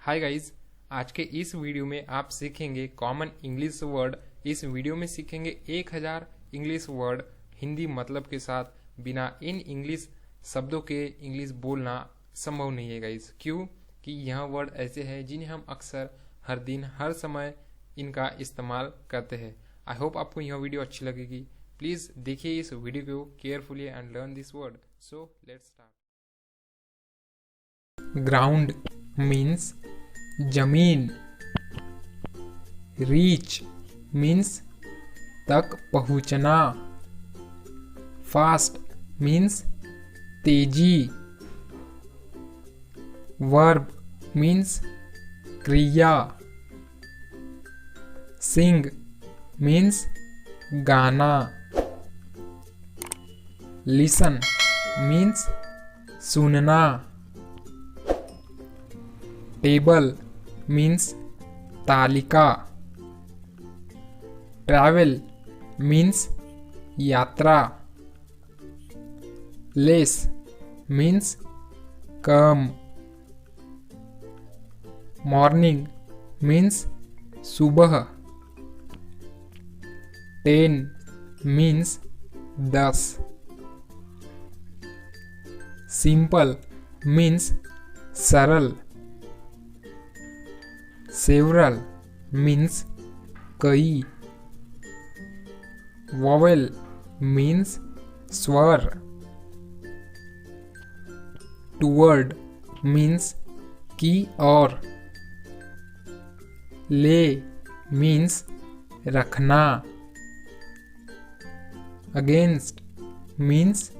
Hi guys, आज के इस वीडियो में आप सीखेंगे कॉमन इंग्लिश वर्ड। इस वीडियो में सीखेंगे 1000 इंग्लिश वर्ड हिंदी मतलब के साथ। बिना इन इंग्लिश शब्दों के इंग्लिश बोलना संभव नहीं है गाइज। क्यों कि यह वर्ड ऐसे हैं जिन्हें हम अक्सर हर दिन हर समय इनका इस्तेमाल करते हैं। आई होप आपको यह वीडियो अच्छी लगेगी। प्लीज देखिए इस वीडियो को carefully and learn this word. So let's start. Ground means जमीन। रीच मीन्स तक पहुंचना। फास्ट मीन्स तेजी। वर्ब मीन्स क्रिया। सिंग मीन्स गाना। लिसन मीन्स सुनना। टेबल मीन्स तालिका। ट्रैवल मीन्स यात्रा। लेस मीन्स कम। मॉर्निंग मीन्स सुबह। 10 मीन्स 10। सिंपल मीन्स सरल। सेवरल मीन्स कई। वोवेल मीन्स स्वर। टुवर्ड मीन्स की और। ले मीन्स रखना। अगेंस्ट मीन्स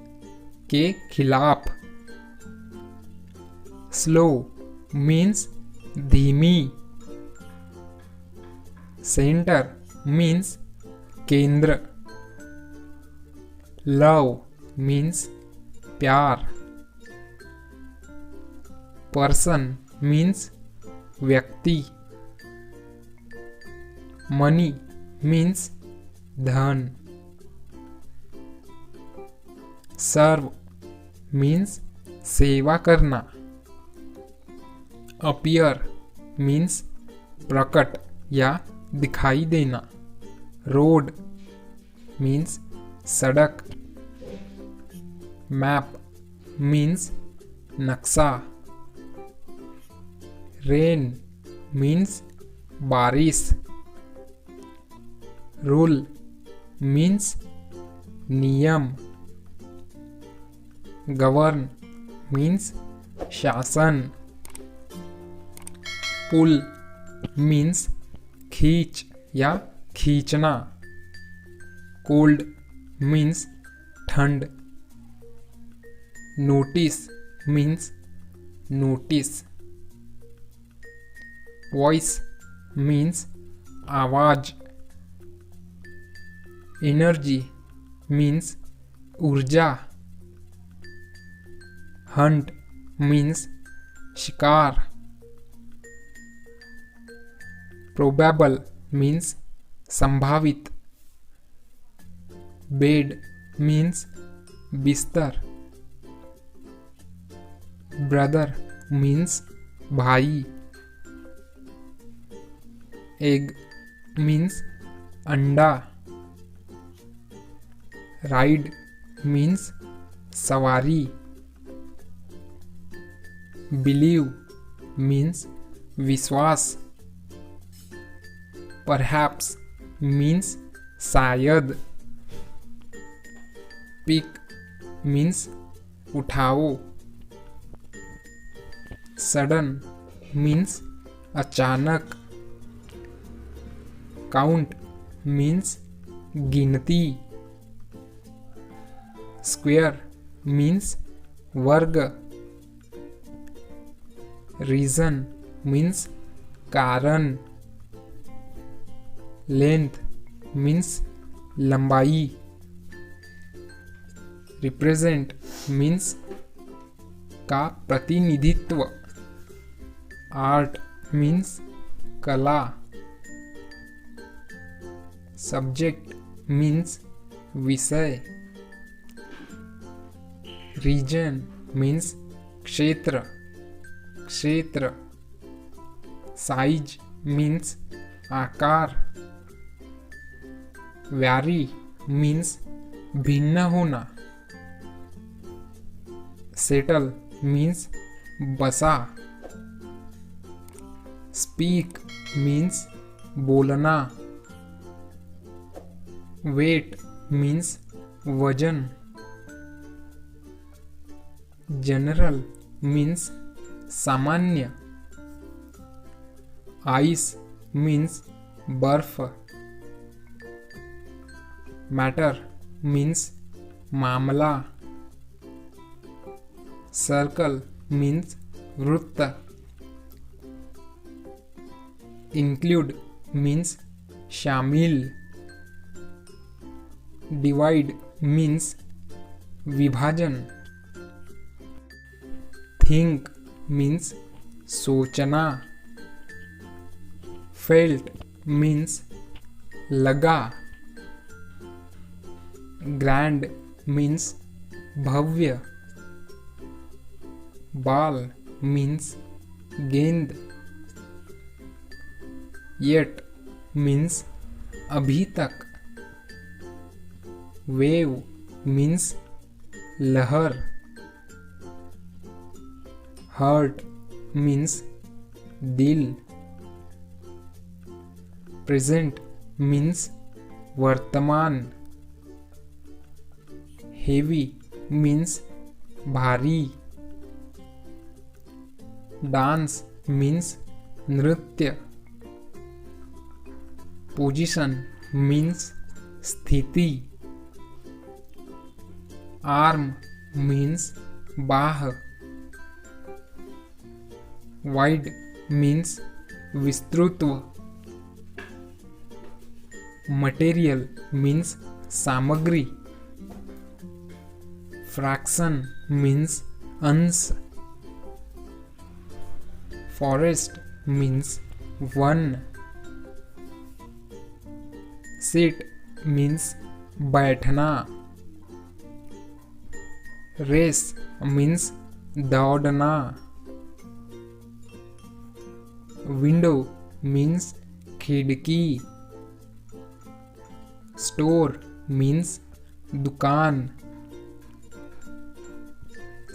के खिलाफ। स्लो मीन्स धीमी। सेंटर मीन्स केंद्र। लव मीन्स प्यार। पर्सन मीन्स व्यक्ति। मनी मीन्स धन। सर्व मीन्स सेवा करना। अपीयर मीन्स प्रकट या दिखाई देना। रोड मीन्स सड़क। मैप मीन्स नक्शा। रेन मीन्स बारिश। रूल मीन्स नियम। गवर्न मीन्स शासन। पुल मीन्स खींच या खींचना। कोल्ड मीन्स ठंड। Notice means notice. Voice means आवाज। एनर्जी मीन्स ऊर्जा। हंट मीन्स शिकार। प्रोबेबल मीन्स संभावित। बेड मीन्स बिस्तर। ब्रदर मीन्स भाई। एग मीन्स अंडा। राइड मीन्स सवारी। बिलीव मीन्स विश्वास। परहैप्स मीन्स शायद। पिक मीन्स उठाओ। सडन मीन्स अचानक। काउंट मीन्स गिनती। स्क्वायर मीन्स वर्ग। रीजन मीन्स कारण। लेंथ मीन्स लंबाई। रिप्रेजेंट मीन्स का प्रतिनिधित्व। आर्ट मीन्स कला। सब्जेक्ट मीन्स विषय। रीजन मीन्स क्षेत्र। क्षेत्र साइज मीन्स आकार, वैरी मीन्स भिन्न होना, सेटल मीन्स बसा, स्पीक मीन्स बोलना, वेट मीन्स वजन, जनरल मीन्स सामान्य, आइस मीन्स बर्फ, मैटर मीन्स मामला, सर्कल मीन्स वृत्त, इंक्लूड मीन्स शामिल, डिवाइड मीन्स विभाजन, थिंक मीन्स सोचना, फेल्ट मीन्स लगा, ग्रैंड मीन्स भव्य, बॉल मीन्स गेंद, येट मीन्स अभी तक, वेव मीन्स लहर, हर्ट मीन्स दिल, प्रेजेंट मीन्स वर्तमान, हेवी मीन्स भारी, डांस मीन्स नृत्य, पोजीशन मीन्स स्थिति, आर्म मीन्स बाह, वाइड मीन्स विस्तृत्व, मटेरियल मीन्स सामग्री, फ्रैक्शन मीन्स अंश, forest means one, seat means बैठना, रेस मीन्स दौड़ना, विंडो मीन्स खिड़की, स्टोर मीन्स दुकान,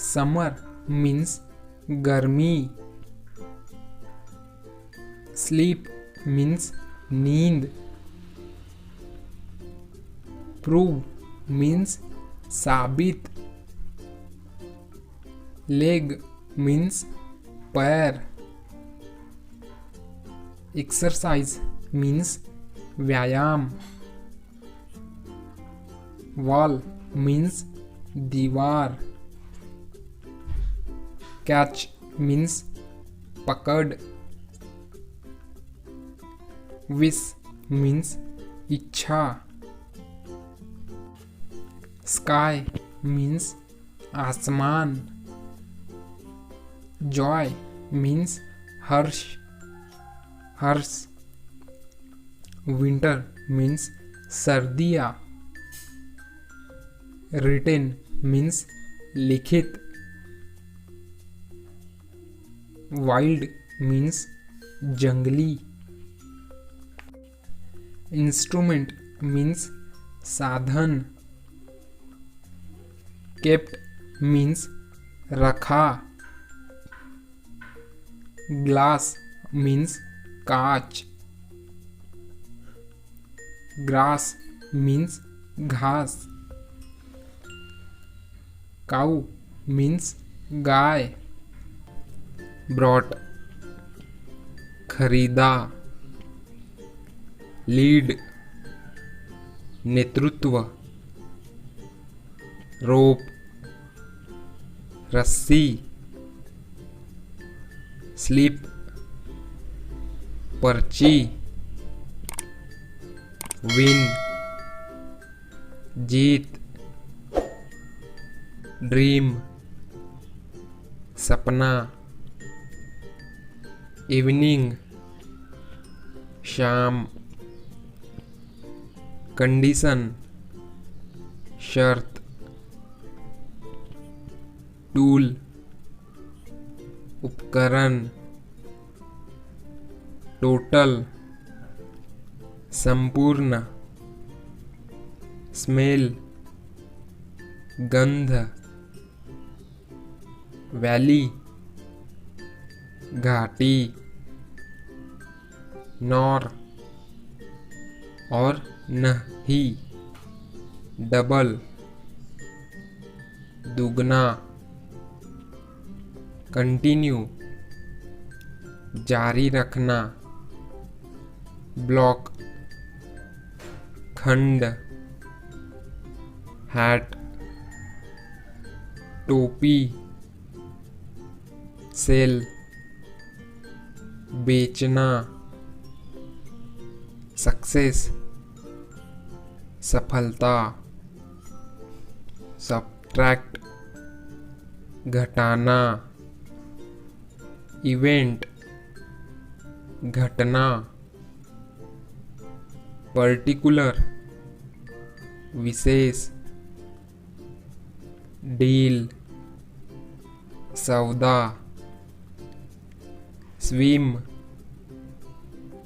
समर मीन्स गर्मी, स्लीप मीन्स नींद, प्रूव मीन्स साबित, लेग मीन्स पैर, एक्सरसाइज मीन्स व्यायाम, वॉल मीन्स दीवार, कैच मीन्स पकड़, विश मीन्स इच्छा, स्काई मीन्स आसमान, जॉय मीन्स हर्ष, विंटर मीन्स सर्दियाँ, रिटेन मीन्स लिखित, वाइल्ड मीन्स जंगली, इंस्ट्रूमेंट मीन्स साधन, केप्ट मीन्स रखा, ग्लास मीन्स कांच, ग्रास मीन्स घास, काऊ मीन्स गाय, ब्रॉट खरीदा, लीड नेतृत्व, रोप रस्सी, स्लिप पर्ची, विन जीत, ड्रीम सपना, इवनिंग शाम, कंडीशन शर्त, टूल उपकरण, टोटल, संपूर्ण, स्मेल, गंध, वैली, घाटी, नॉर और नहीं, डबल, दुगना, कंटिन्यू, जारी रखना, ब्लॉक, खंड, हैट, टोपी, सेल, बेचना, सक्सेस, सफलता, सब्ट्रैक्ट, घटाना, इवेंट, घटना, पर्टिकुलर, विशेष, डील, सौदा, स्विम,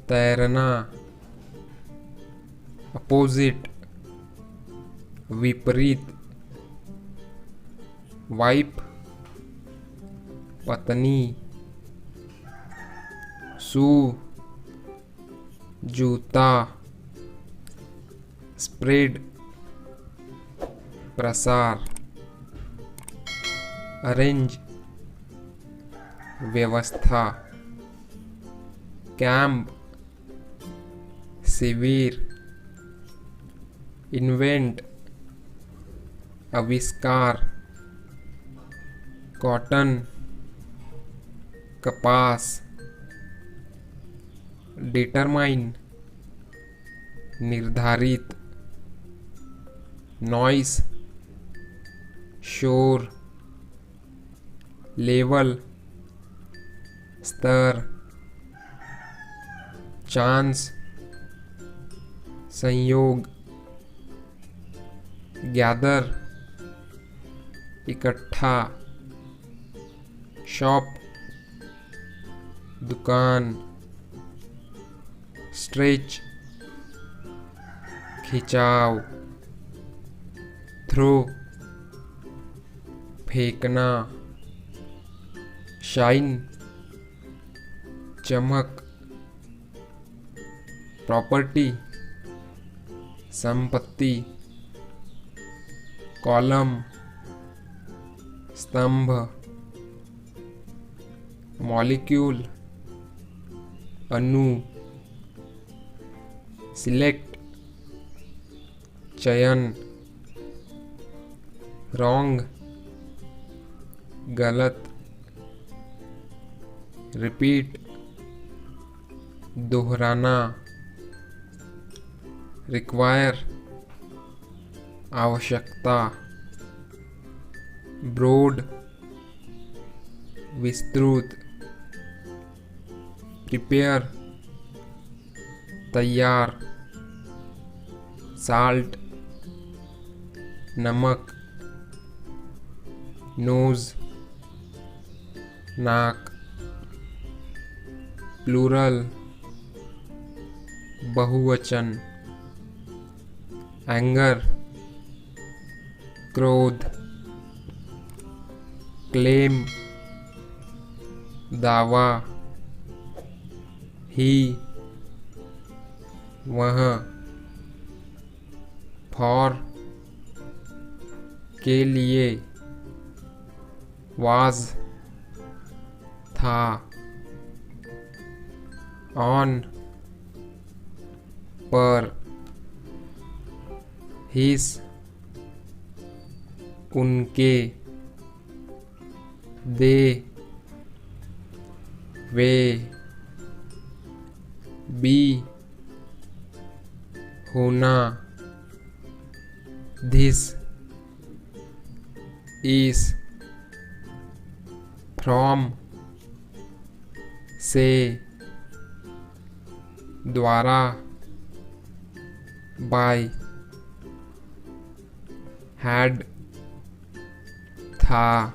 तैरना, अपोजिट, विपरीत, वाइफ, पत्नी, शू, जूता, स्प्रेड, प्रसार, अरेंज, व्यवस्था, कैंप, शिविर, इन्वेंट, आविष्कार, कॉटन, कपास, डिटरमाइन, निर्धारित, नॉइस, शोर, लेवल, स्तर, चांस, संयोग, गैदर, इकट्ठा, शॉप, दुकान, स्ट्रेच, खिंचाव, थ्रो, फेंकना, शाइन, चमक, प्रॉपर्टी, संपत्ति, कॉलम, स्तंभ, मॉलिक्यूल, अणु, सिलेक्ट, चयन, रॉन्ग, गलत, रिपीट, दोहराना, रिक्वायर, आवश्यकता, ब्रॉड, विस्तृत, प्रिपेयर, तैयार, साल्ट, नमक, नोज, नाक, प्लूरल, बहुवचन, एंगर, क्रोध, क्लेम, दावा, ही, वह, फॉर, के लिए, वाज, था, ऑन, पर, हिस, उनके, दे, वे, बी, होना, दिस, इस, फ्रॉम, से, द्वारा, बाय, हैड, था,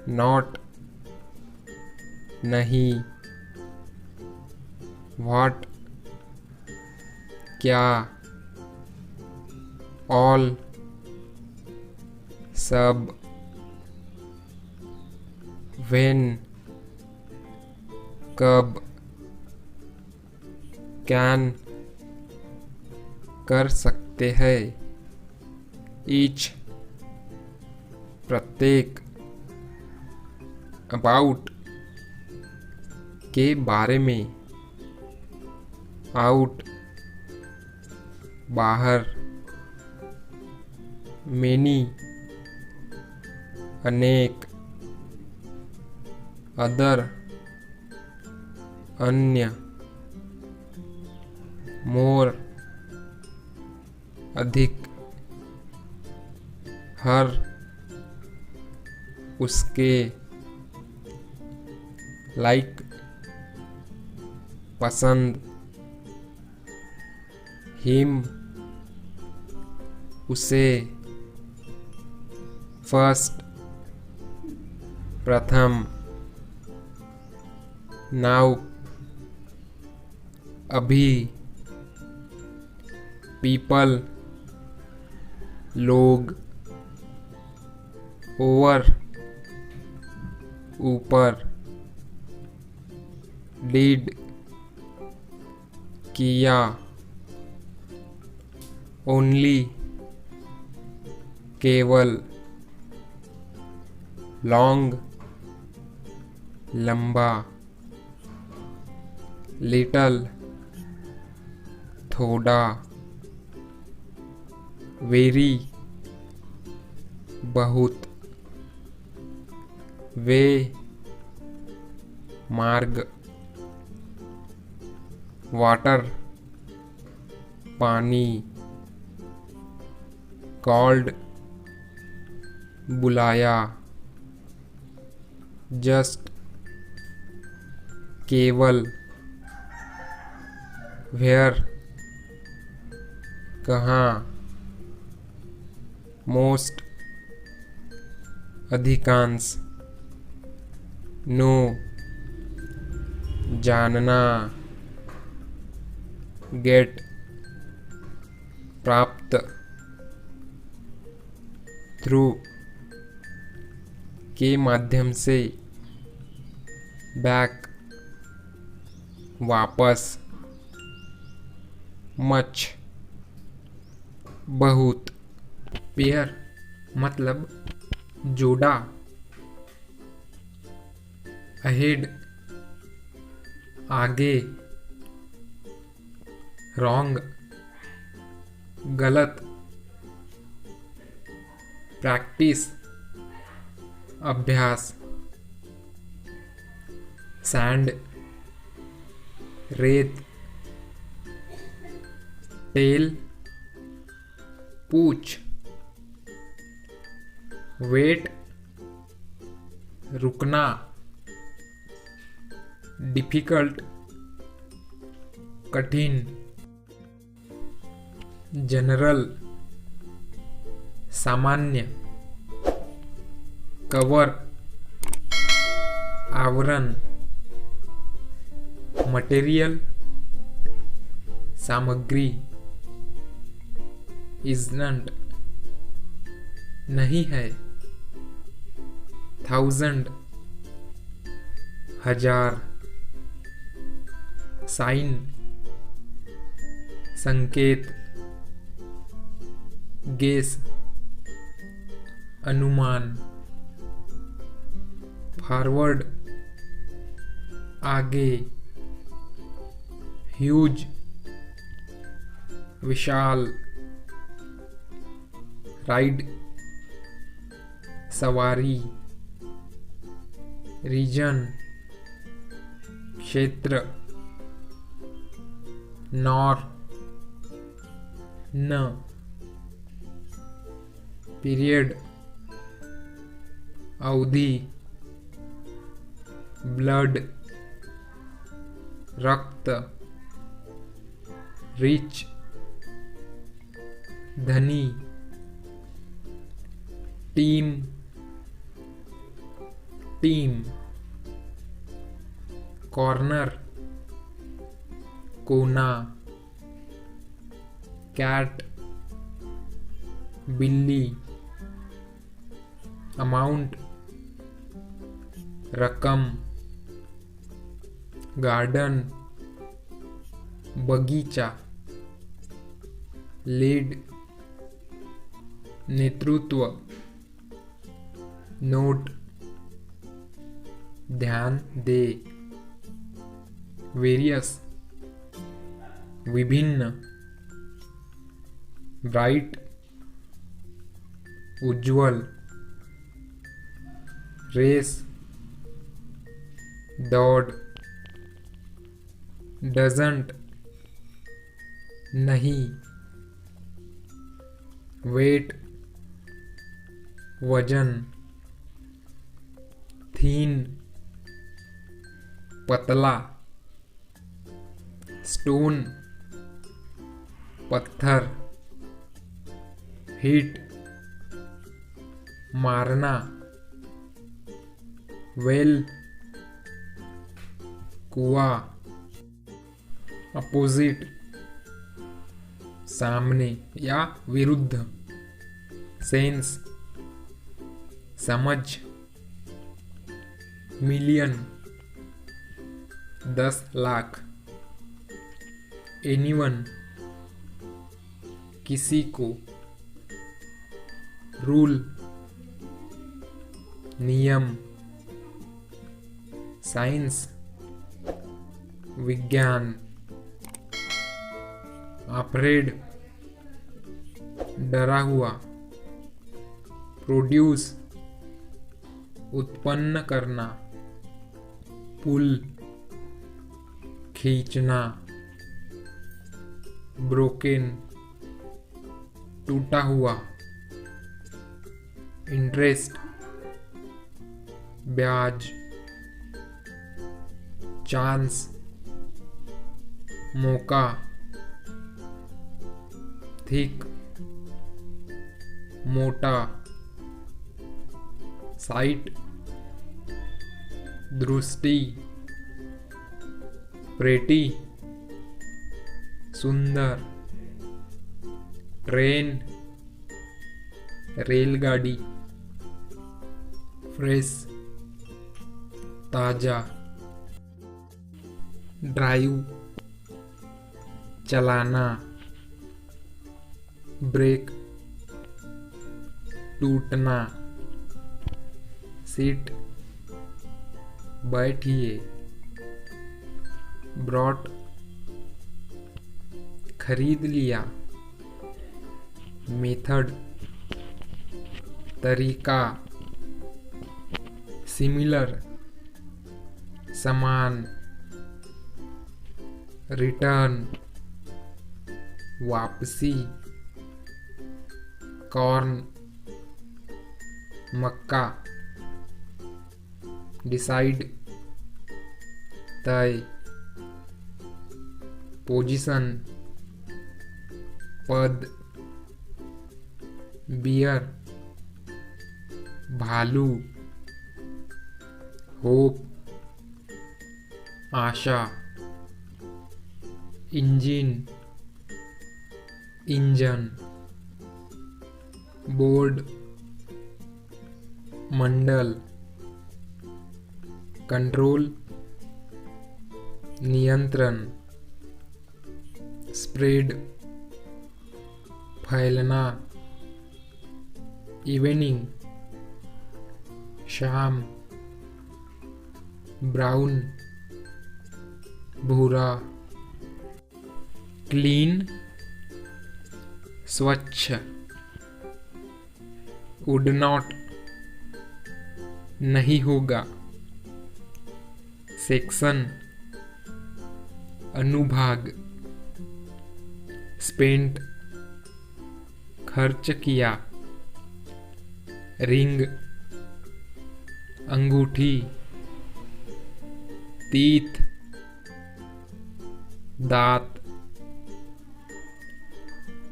नॉट, नहीं, व्हाट क्या, ऑल सब, व्हेन कब, कैन कर सकते हैं, ईच प्रत्येक, अबाउट के बारे में, आउट बाहर, मेनी अनेक, अदर अन्य, मोर अधिक, हर उसके, लाइक पसंद, हिम उसे, फर्स्ट प्रथम, नाउ अभी, पीपल लोग, ओवर ऊपर, डिड किया, ओनली केवल, लॉन्ग लंबा, लिटल थोड़ा, वेरी बहुत, वे मार्ग, वाटर पानी, कॉल्ड बुलाया, जस्ट केवल, वेयर कहाँ, मोस्ट अधिकांश, नो जानना, गेट प्राप्त, थ्रू के माध्यम से, बैक वापस, मच बहुत, पेयर मतलब जोड़ा, अहेड आगे, रॉन्ग गलत, प्रैक्टिस अभ्यास, सैंड रेत, टेल पूछ, वेट रुकना, डिफिकल्ट कठिन, जनरल सामान्य, कवर आवरण, मटेरियल सामग्री, इजंट नहीं है, थाउजेंड हजार, साइन संकेत, गेस अनुमान, फॉरवर्ड आगे, ह्यूज विशाल, राइड सवारी, रीजन क्षेत्र, नॉर न, पीरियड अवधि, ब्लड रक्त, रिच धनी, टीम टीम, कॉर्नर कोना, कैट, बिल्ली, अमाउंट, रकम, गार्डन, बगीचा, लीड, नेतृत्व, नोट, ध्यान दे, वेरियस, विभिन्न, ब्राइट, उज्ज्वल, रेस, दौड़, डजंट, नहीं, वेट, वजन, थीन, पतला, स्टोन, पत्थर, हिट, मारना, वेल, कुआं, अपोजिट, सामने या विरुद्ध, सेंस, समझ, मिलियन, 10 लाख, एनीवन, किसी को, रूल, नियम, साइंस, विज्ञान, अफ्रेड, डरा हुआ, प्रोड्यूस, उत्पन्न करना, पुल, खींचना, ब्रोकन, टूटा हुआ, इंटरेस्ट, ब्याज, चांस, मौका, थिक, मोटा, साइट, दृष्टि, प्रेटी, सुंदर, ट्रेन, रेलगाड़ी, फ्रेश, ताजा, ड्राइव, चलाना, ब्रेक, टूटना, सीट, बैठिए, ब्रॉट, खरीद लिया, मेथड, तरीका, सिमिलर, समान, रिटर्न, वापसी, कॉर्न, मक्का, डिसाइड, तय, पोजीशन, पद, बियर, भालू, होप, आशा, इंजिन, इंजन, बोर्ड, मंडल, कंट्रोल, नियंत्रण, स्प्रेड, फैलना, इवनिंग, शाम, ब्राउन, भूरा, क्लीन, स्वच्छ, वुड नॉट, नहीं होगा, सेक्शन, अनुभाग, स्पेंट, खर्च किया, रिंग, अंगूठी, तीत, दांत,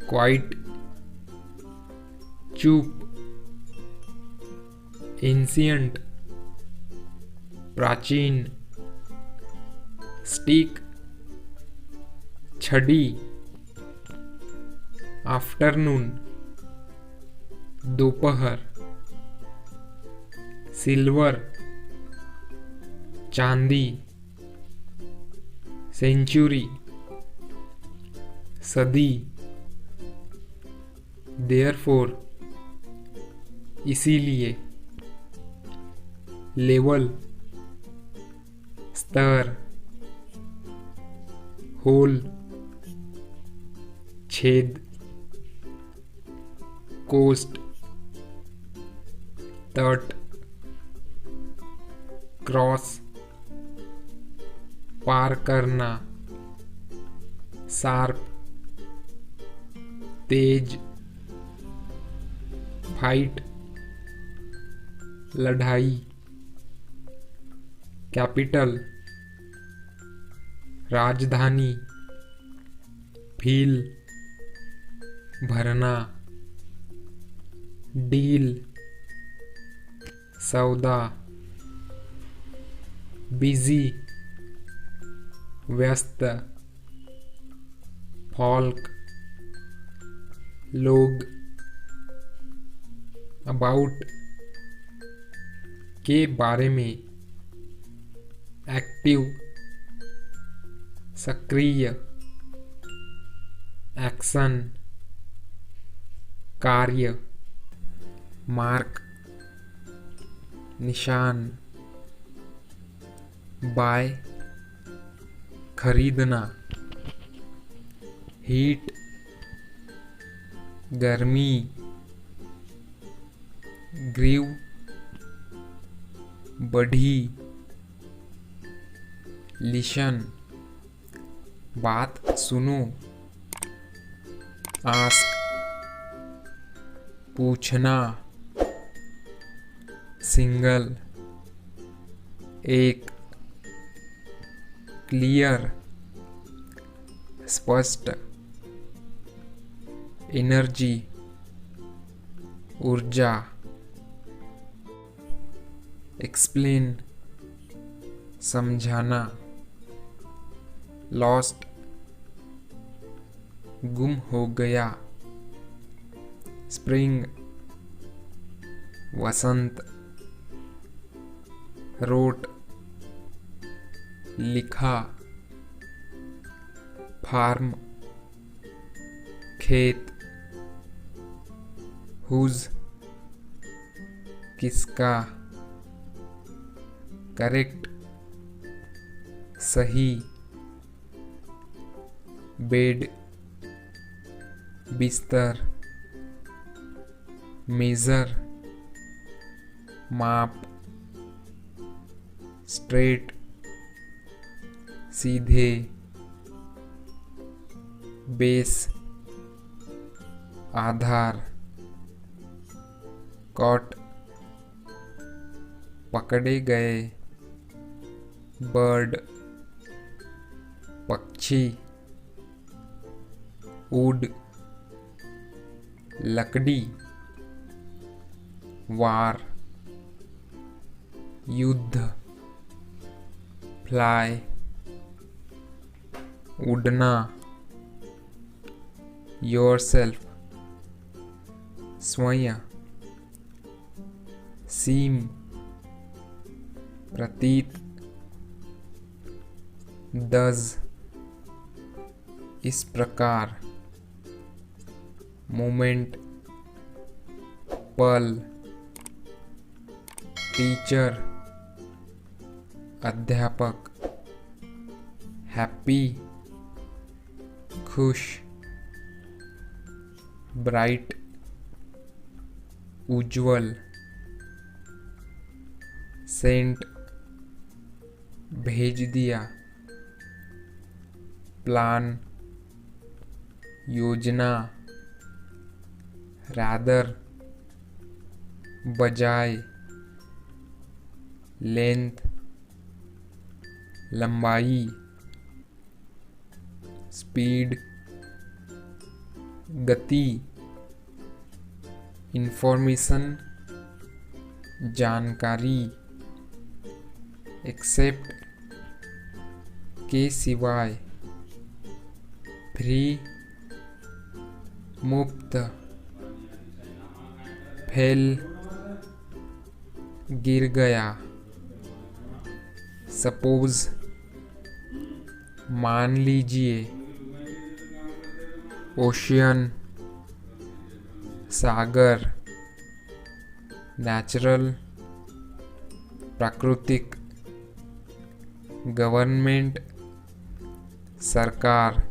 क्वाइट, चुप, एंशियंट, प्राचीन, स्टिक, छड़ी, आफ्टरनून, दोपहर, सिल्वर, चांदी, सेंचुरी, सदी, देयरफॉर, इसीलिए, लेवल, स्तर, होल, छेद, कोस्ट, तट, क्रॉस, पार करना, शार्प, तेज, फाइट, लड़ाई, कैपिटल, राजधानी, फील, भरना, डील, सौदा, बिजी, व्यस्त, फॉल्क, लोग, अबाउट, के बारे में, एक्टिव, सक्रिय, एक्शन, कार्य, मार्क, निशान, बाय, खरीदना, हीट, गर्मी, ग्रीव, बढ़ी, लिशन, बात सुनो, आस्क, पूछना, सिंगल, एक, क्लियर, स्पष्ट, एनर्जी, ऊर्जा, एक्सप्लेन, समझाना, लॉस्ट, गुम हो गया, स्प्रिंग, वसंत, रोट, लिखा, फार्म, खेत, हुज, किसका, करेक्ट, सही, बेड, बिस्तर, मेजर, माप, स्ट्रेट, सीधे, बेस, आधार, कॉट, पकड़े गए, बर्ड, पक्षी, वुड, लकड़ी, वार, युद्ध, फ्लाई, उड़ना, योरसेल्फ, स्वयं, सीम, प्रतीत, दज, इस प्रकार, मोमेंट, पल, टीचर, अध्यापक, हैप्पी, खुश, ब्राइट, उज्ज्वल, सेंट, भेज दिया, प्लान, योजना, रादर, बजाय, लेंथ, लंबाई, स्पीड, गति, इंफॉर्मेशन, जानकारी, एक्सेप्ट, के सिवाय, फ्री मुक्त, फैल गिर गया, सपोज मान लीजिए, ओशियन सागर, नेचुरल प्राकृतिक, गवर्नमेंट सरकार,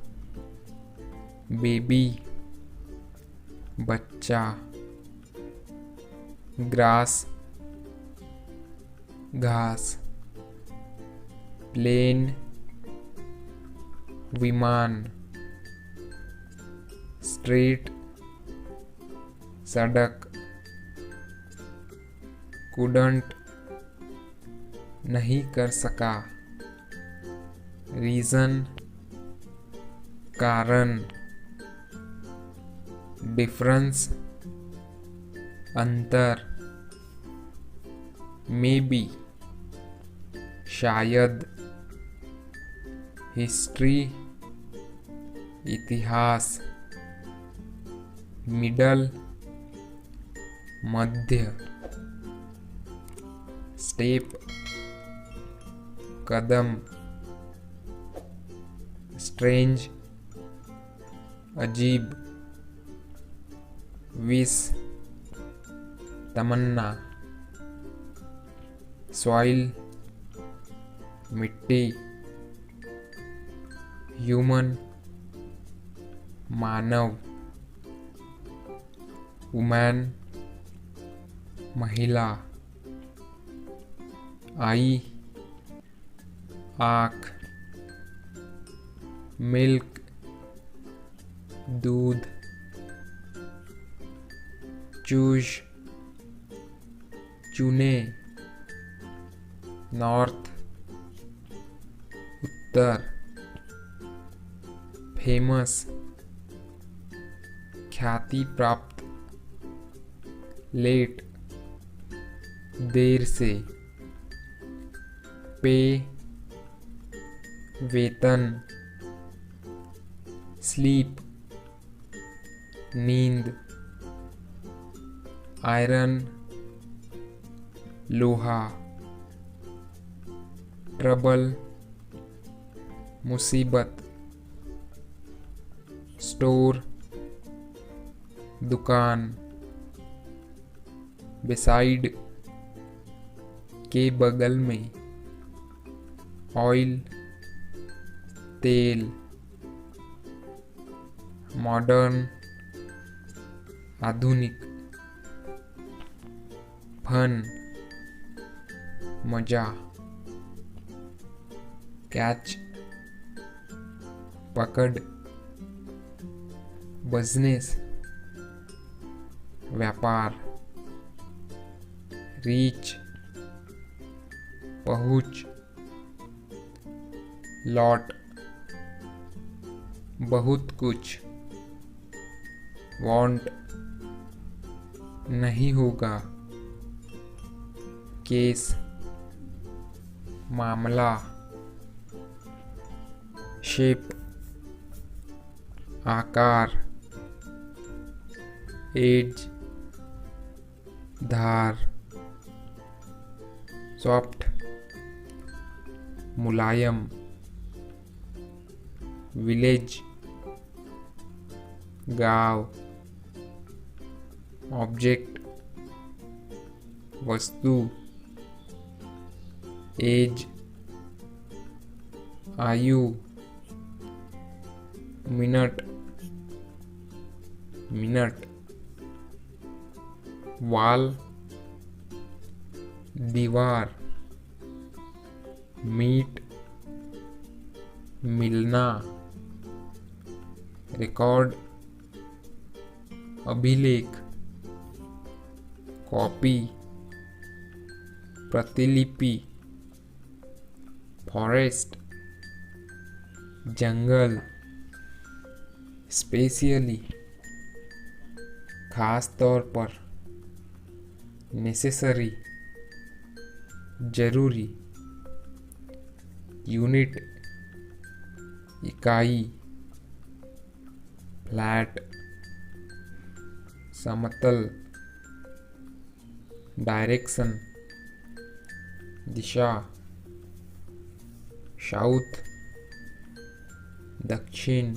बेबी बच्चा, ग्रास घास, प्लेन विमान, स्ट्रीट सड़क, कुडंट नहीं कर सका, रीजन कारण, डिफरेंस अंतर, मे बी शायद, हिस्ट्री इतिहास, मिडल मध्य, स्टेप कदम, स्ट्रेंज अजीब, विश तमन्ना, सॉइल मिट्टी, ह्यूमन मानव, वुमैन महिला, आई आँख, मिल्क दूध, चूज चुने, नॉर्थ उत्तर, फेमस ख्याति प्राप्त, लेट देर से, पे वेतन, स्लीप नींद, आयरन लोहा, ट्रबल मुसीबत, स्टोर दुकान, बिसाइड के बगल में, ऑयल तेल, मॉडर्न आधुनिक, फन मजा, कैच पकड़, बिजनेस व्यापार, रीच पहुँच, लॉट बहुत कुछ, वांट नहीं होगा, केस मामला, शेप आकार, एज धार, सॉफ्ट मुलायम, विलेज गांव, ऑब्जेक्ट वस्तु, एज आयु, मिनट मिनट, वाल दीवार, मीट मिलना, रिकॉर्ड अभिलेख, कॉपी प्रतिलिपि, फॉरेस्ट जंगल, स्पेशली खास तौर पर, नेसेसरी जरूरी, यूनिट इकाई, फ्लैट, समतल, डायरेक्शन, दिशा, साउथ, दक्षिण,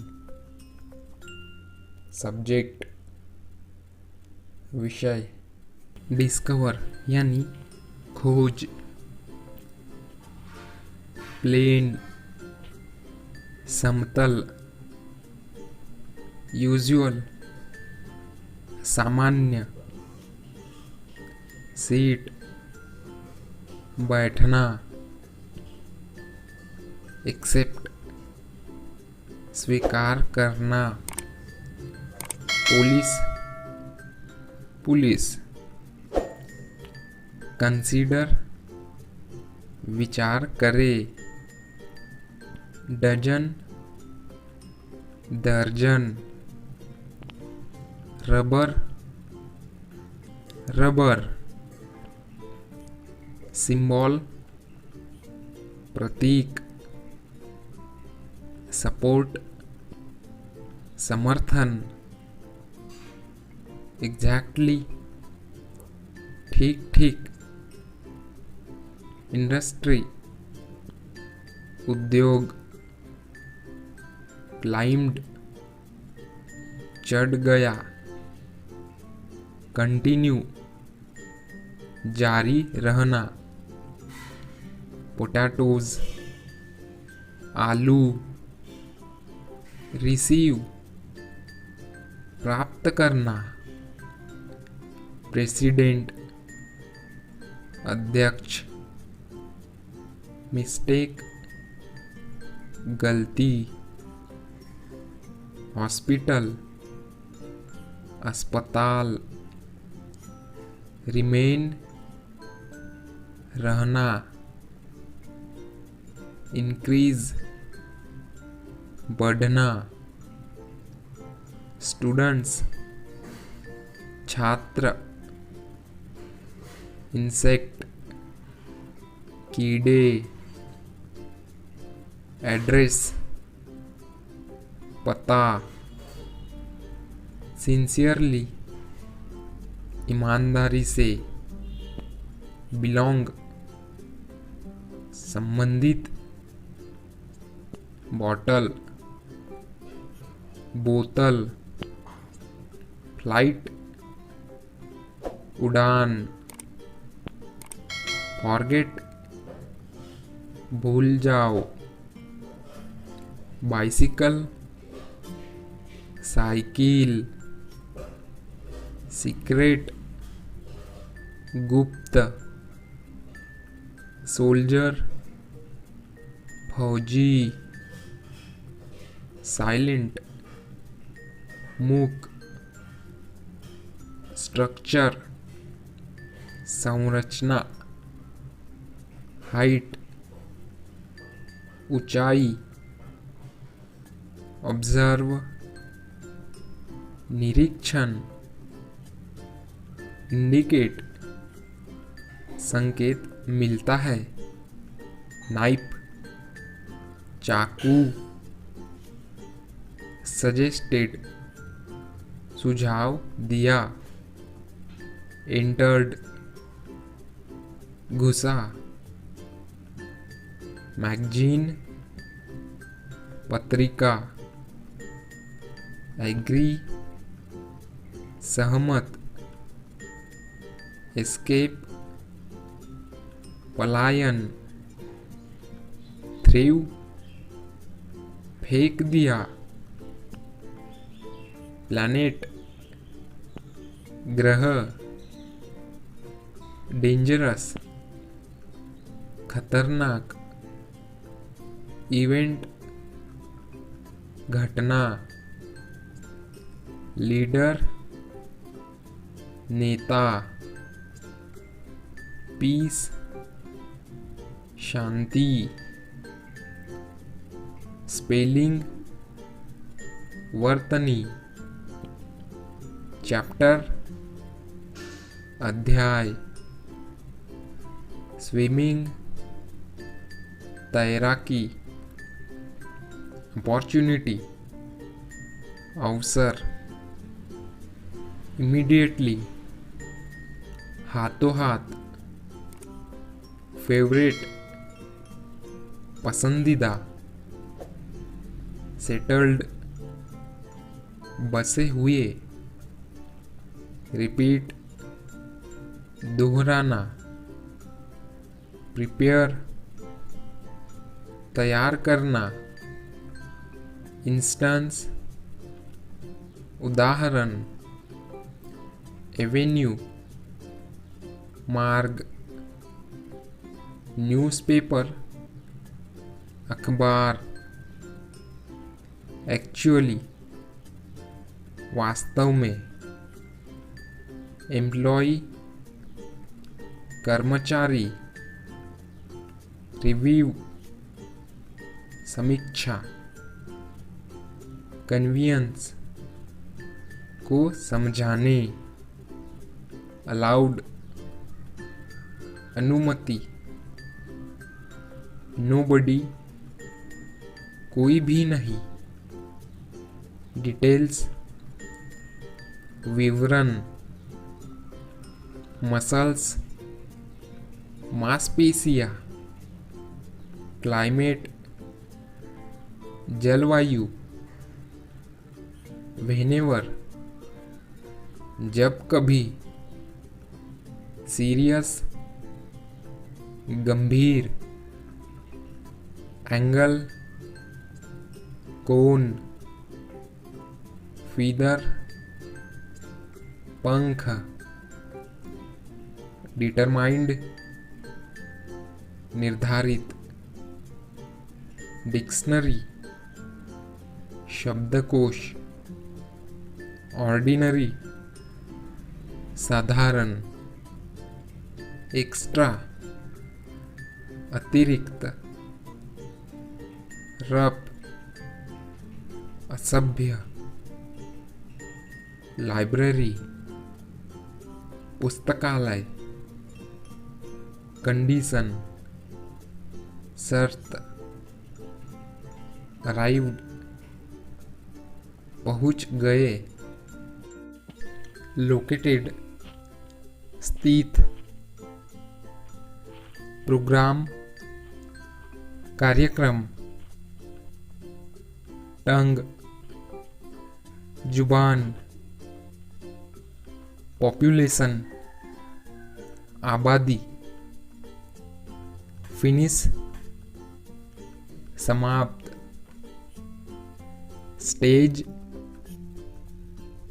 सब्जेक्ट, विषय, डिस्कवर यानी खोज, प्लेन, समतल, यूजुअल, सामान्य, सीट, बैठना, एक्सेप्ट, स्वीकार करना, पुलिस, पुलिस, कंसीडर, विचार करे, डजन, दर्जन, रबर, रबर, सिंबल, प्रतीक, सपोर्ट, समर्थन, एग्जैक्टली, ठीक ठीक, इंडस्ट्री, उद्योग, क्लाइम्ड, चढ़ गया, कंटिन्यू, जारी रहना, पोटैटोज, आलू, रिसीव, प्राप्त करना, प्रेसिडेंट, अध्यक्ष, मिस्टेक, गलती, हॉस्पिटल, अस्पताल, रिमेन, रहना, इंक्रीज, बढ़ना, स्टूडेंट्स, छात्र, इंसेक्ट, कीड़े, एड्रेस, पता, सिंसियरली, ईमानदारी से, बिलोंग, संबंधित, बॉटल, बोतल, फ्लाइट, उड़ान, फॉरगेट, भूल जाओ, बाइसिकल, साइकिल, सीक्रेट, गुप्त, सोल्जर, फौजी, साइलेंट, मूक, स्ट्रक्चर, संरचना, हाइट, ऊंचाई, ऑब्जर्व, निरीक्षण, इंडिकेट, संकेत मिलता है, नाइफ, चाकू, सजेस्टेड, सुझाव दिया, एंटर्ड, घुसा, मैगजीन, पत्रिका, एग्री, सहमत, एस्केप, पलायन, थ्रीव, फेंक दिया, प्लैनेट, ग्रह, डेंजरस, खतरनाक, इवेंट, घटना, लीडर, नेता, पीस, शांति, स्पेलिंग, वर्तनी, चैप्टर, अध्याय, स्विमिंग, तैराकी, अपॉर्चुनिटी, अवसर, इमीडिएटली, हाथों हाथ, फेवरेट, पसंदीदा, सेटल्ड, बसे हुए, रिपीट, दोहराना, प्रिपेयर, तैयार करना, इंस्टेंस, उदाहरण, एवेन्यू, मार्ग, न्यूज़पेपर, अखबार, एक्चुअली, वास्तव में, एम्प्लॉय, कर्मचारी, रिव्यू, समीक्षा, कन्वीनियंस, को समझाने, अलाउड, अनुमति, नोबडी, कोई भी नहीं, डिटेल्स, विवरण, मसल्स, मांसपेशियाँ, क्लाइमेट, जलवायु, व्हेनेवर, जब कभी, सीरियस, गंभीर, एंगल, कोन, फीदर, पंख, डिटरमाइंड, निर्धारित, डिक्शनरी, शब्दकोश, ऑर्डिनरी, साधारण, एक्स्ट्रा, अतिरिक्त, रफ, असभ्य, लाइब्रेरी, पुस्तकालय, कंडीशन, शर्त, अराइव्ड, पहुंच गए, लोकेटेड, स्थित, प्रोग्राम, कार्यक्रम, टंग, जुबान, पॉपुलेशन, आबादी, फिनिश, समाप्त, स्टेज,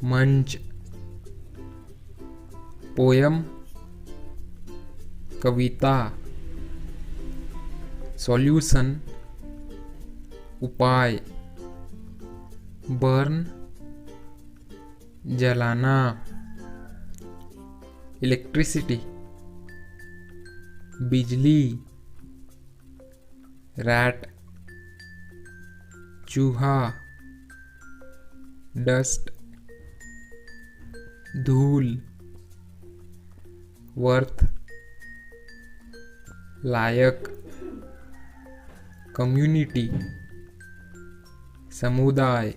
मंच, पोयम, कविता, सॉल्यूशन, उपाय, बर्न, जलाना, इलेक्ट्रिसिटी, बिजली, रैट, चूहा, डस्ट, धूल, वर्थ, लायक, कम्युनिटी, समुदाय,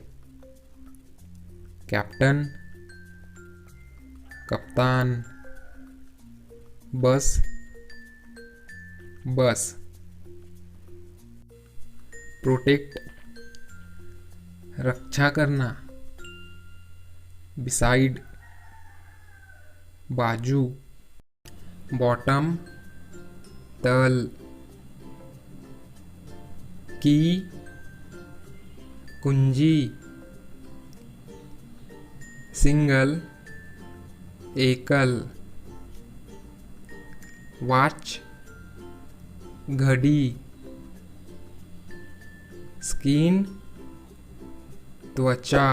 कैप्टन, कप्तान, बस, बस, प्रोटेक्ट, रक्षा करना, बिसाइड, बाजू, बॉटम, तल, की, कुंजी, सिंगल, एकल, वॉच, घड़ी, स्किन, त्वचा,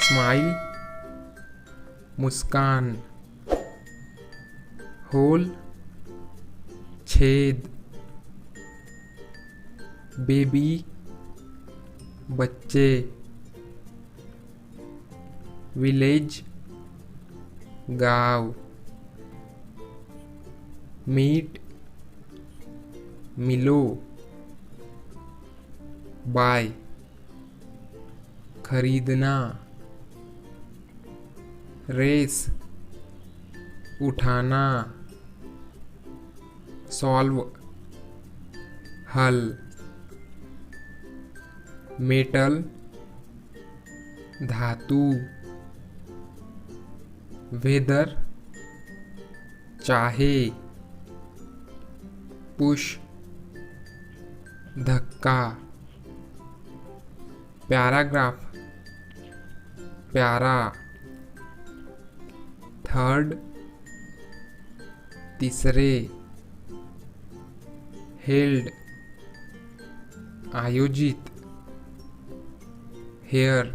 स्माइल, मुस्कान, होल, छेद, बेबी, बच्चे, विलेज, गांव, मीट, मिलो, बाय, खरीदना। रेस उठाना। सॉल्व हल। मेटल धातु। वेदर चाहे। पुश धक्का। पैराग्राफ प्यारा। थर्ड तीसरे। हेल्ड आयोजित। हेयर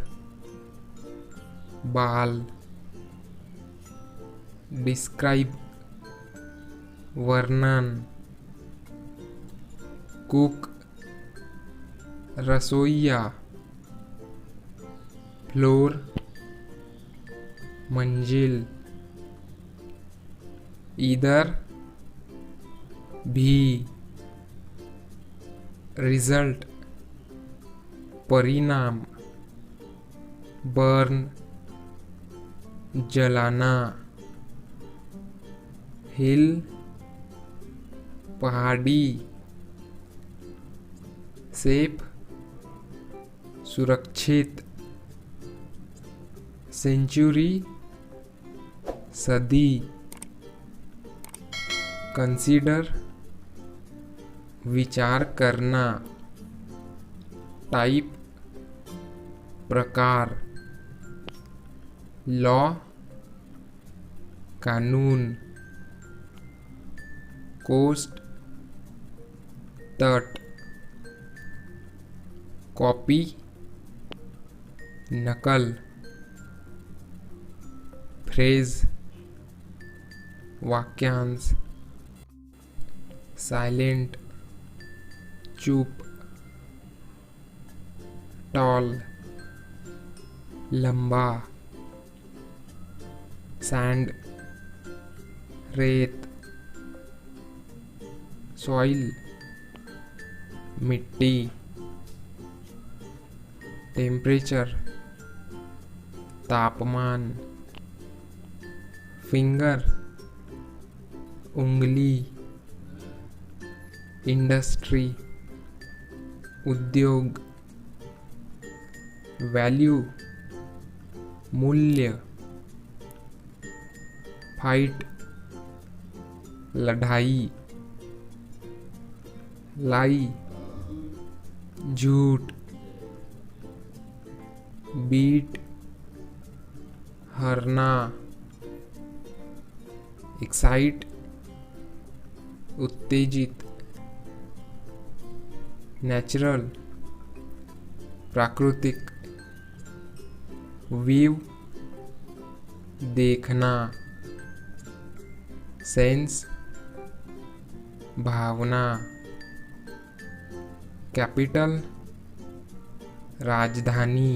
बाल। डिस्क्राइब वर्णन। कुक रसोइया। फ्लोर मंजिल। इधर भी। रिजल्ट परिणाम। बर्न जलाना। हिल पहाड़ी। सेफ सुरक्षित। सेंचुरी सदी। कंसीडर विचार करना। टाइप प्रकार। लॉ कानून। कोस्ट तट। कॉपी नकल। फ्रेज वाक्यांश। साइलेंट चुप। टॉल लंबा। सैंड रेत। सॉइल मिट्टी। टेम्परेचर तापमान। फिंगर उंगली। इंडस्ट्री उद्योग। वैल्यू मूल्य। फाइट लड़ाई। लाई झूठ। बीट हरना। एक्साइट उत्तेजित। नेचुरल प्राकृतिक। व्यू देखना। सेंस भावना। कैपिटल राजधानी।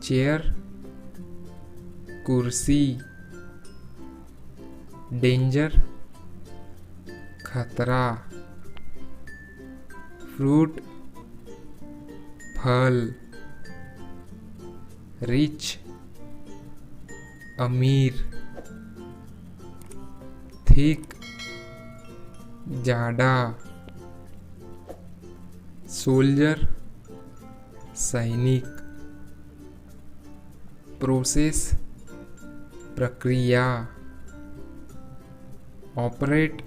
चेयर कुर्सी। डेंजर खतरा। फ्रूट फल। रिच अमीर। थिक जाड़ा। सोल्जर सैनिक। प्रोसेस प्रक्रिया। ऑपरेट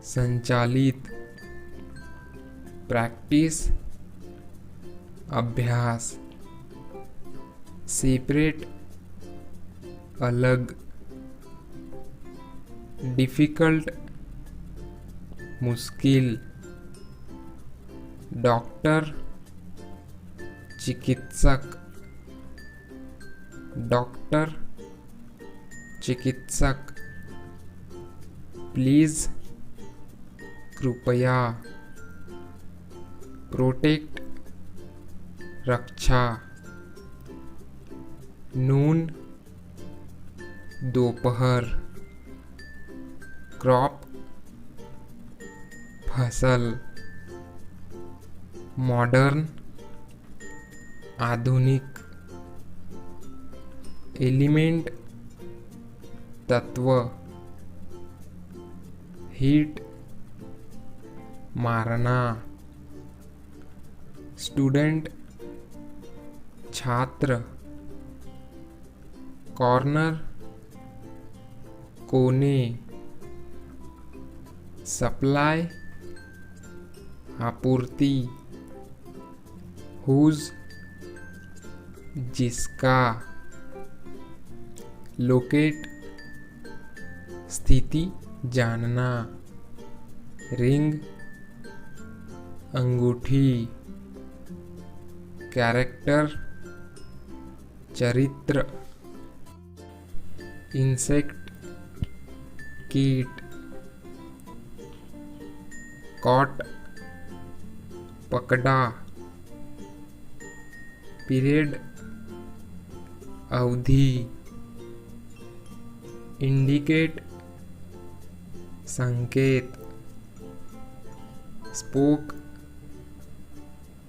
संचालित। प्रैक्टिस अभ्यास। सेपरेट अलग। डिफिकल्ट मुश्किल। डॉक्टर चिकित्सक। डॉक्टर चिकित्सक। प्लीज कृपया। प्रोटेक्ट रक्षा। नून दोपहर। क्रॉप फसल। मॉडर्न आधुनिक, एलिमेंट तत्व, हिट मारना, स्टूडेंट छात्र, कॉर्नर कोने, सप्लाई आपूर्ति, हुज जिसका, लोकेट स्थिति जानना, रिंग अंगूठी, कैरेक्टर चरित्र, इंसेक्ट कीट, कॉट पकड़ा, पीरियड अवधि, इंडिकेट संकेत, स्पोक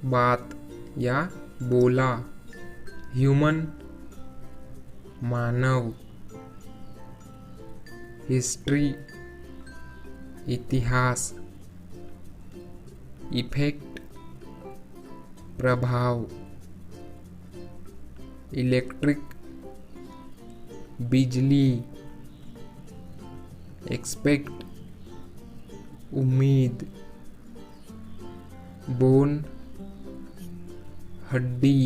बात या बोला, ह्यूमन मानव, हिस्ट्री इतिहास, इफेक्ट प्रभाव, इलेक्ट्रिक बिजली, एक्सपेक्ट उम्मीद, बोन हड्डी,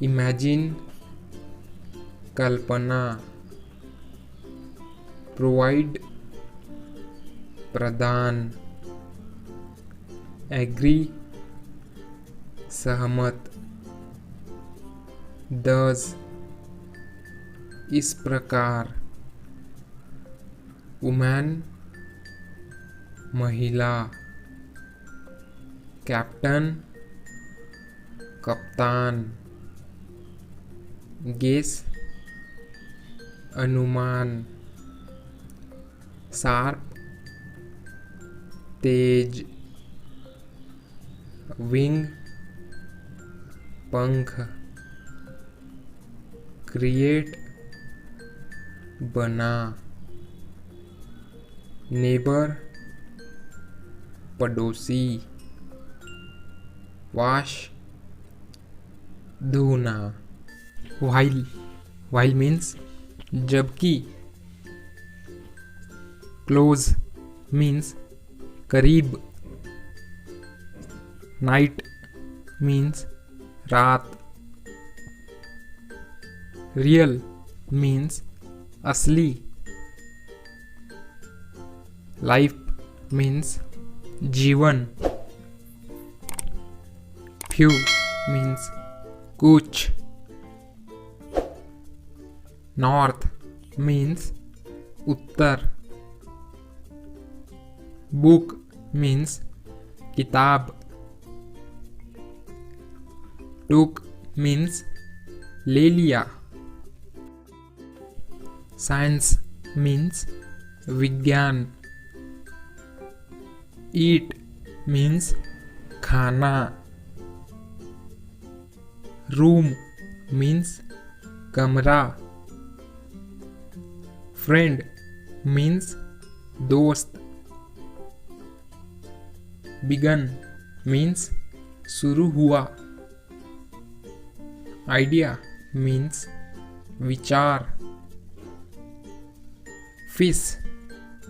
इमेजिन कल्पना, प्रोवाइड प्रदान, एग्री सहमत, दस इस प्रकार, वुमेन महिला, कैप्टन कप्तान, गेस अनुमान, शार्प तेज, विंग पंख, क्रिएट बना, नेबर पड़ोसी, वाश धोना, वाइल मीन्स जबकि, क्लोज मीन्स करीब, नाइट मीन्स रात, रियल मीन्स असली, लाइफ मीन्स जीवन, फ्यू मीन्स कुछ, नॉर्थ मीन्स उत्तर, बुक मीन्स किताब, टुक मीन्स ले लिया, साइंस मीन्स विज्ञान, ईट मीन्स खाना, रूम मीन्स कमरा, फ्रेंड मीन्स दोस्त, बिगन मीन्स शुरू हुआ, आइडिया मीन्स विचार, फिश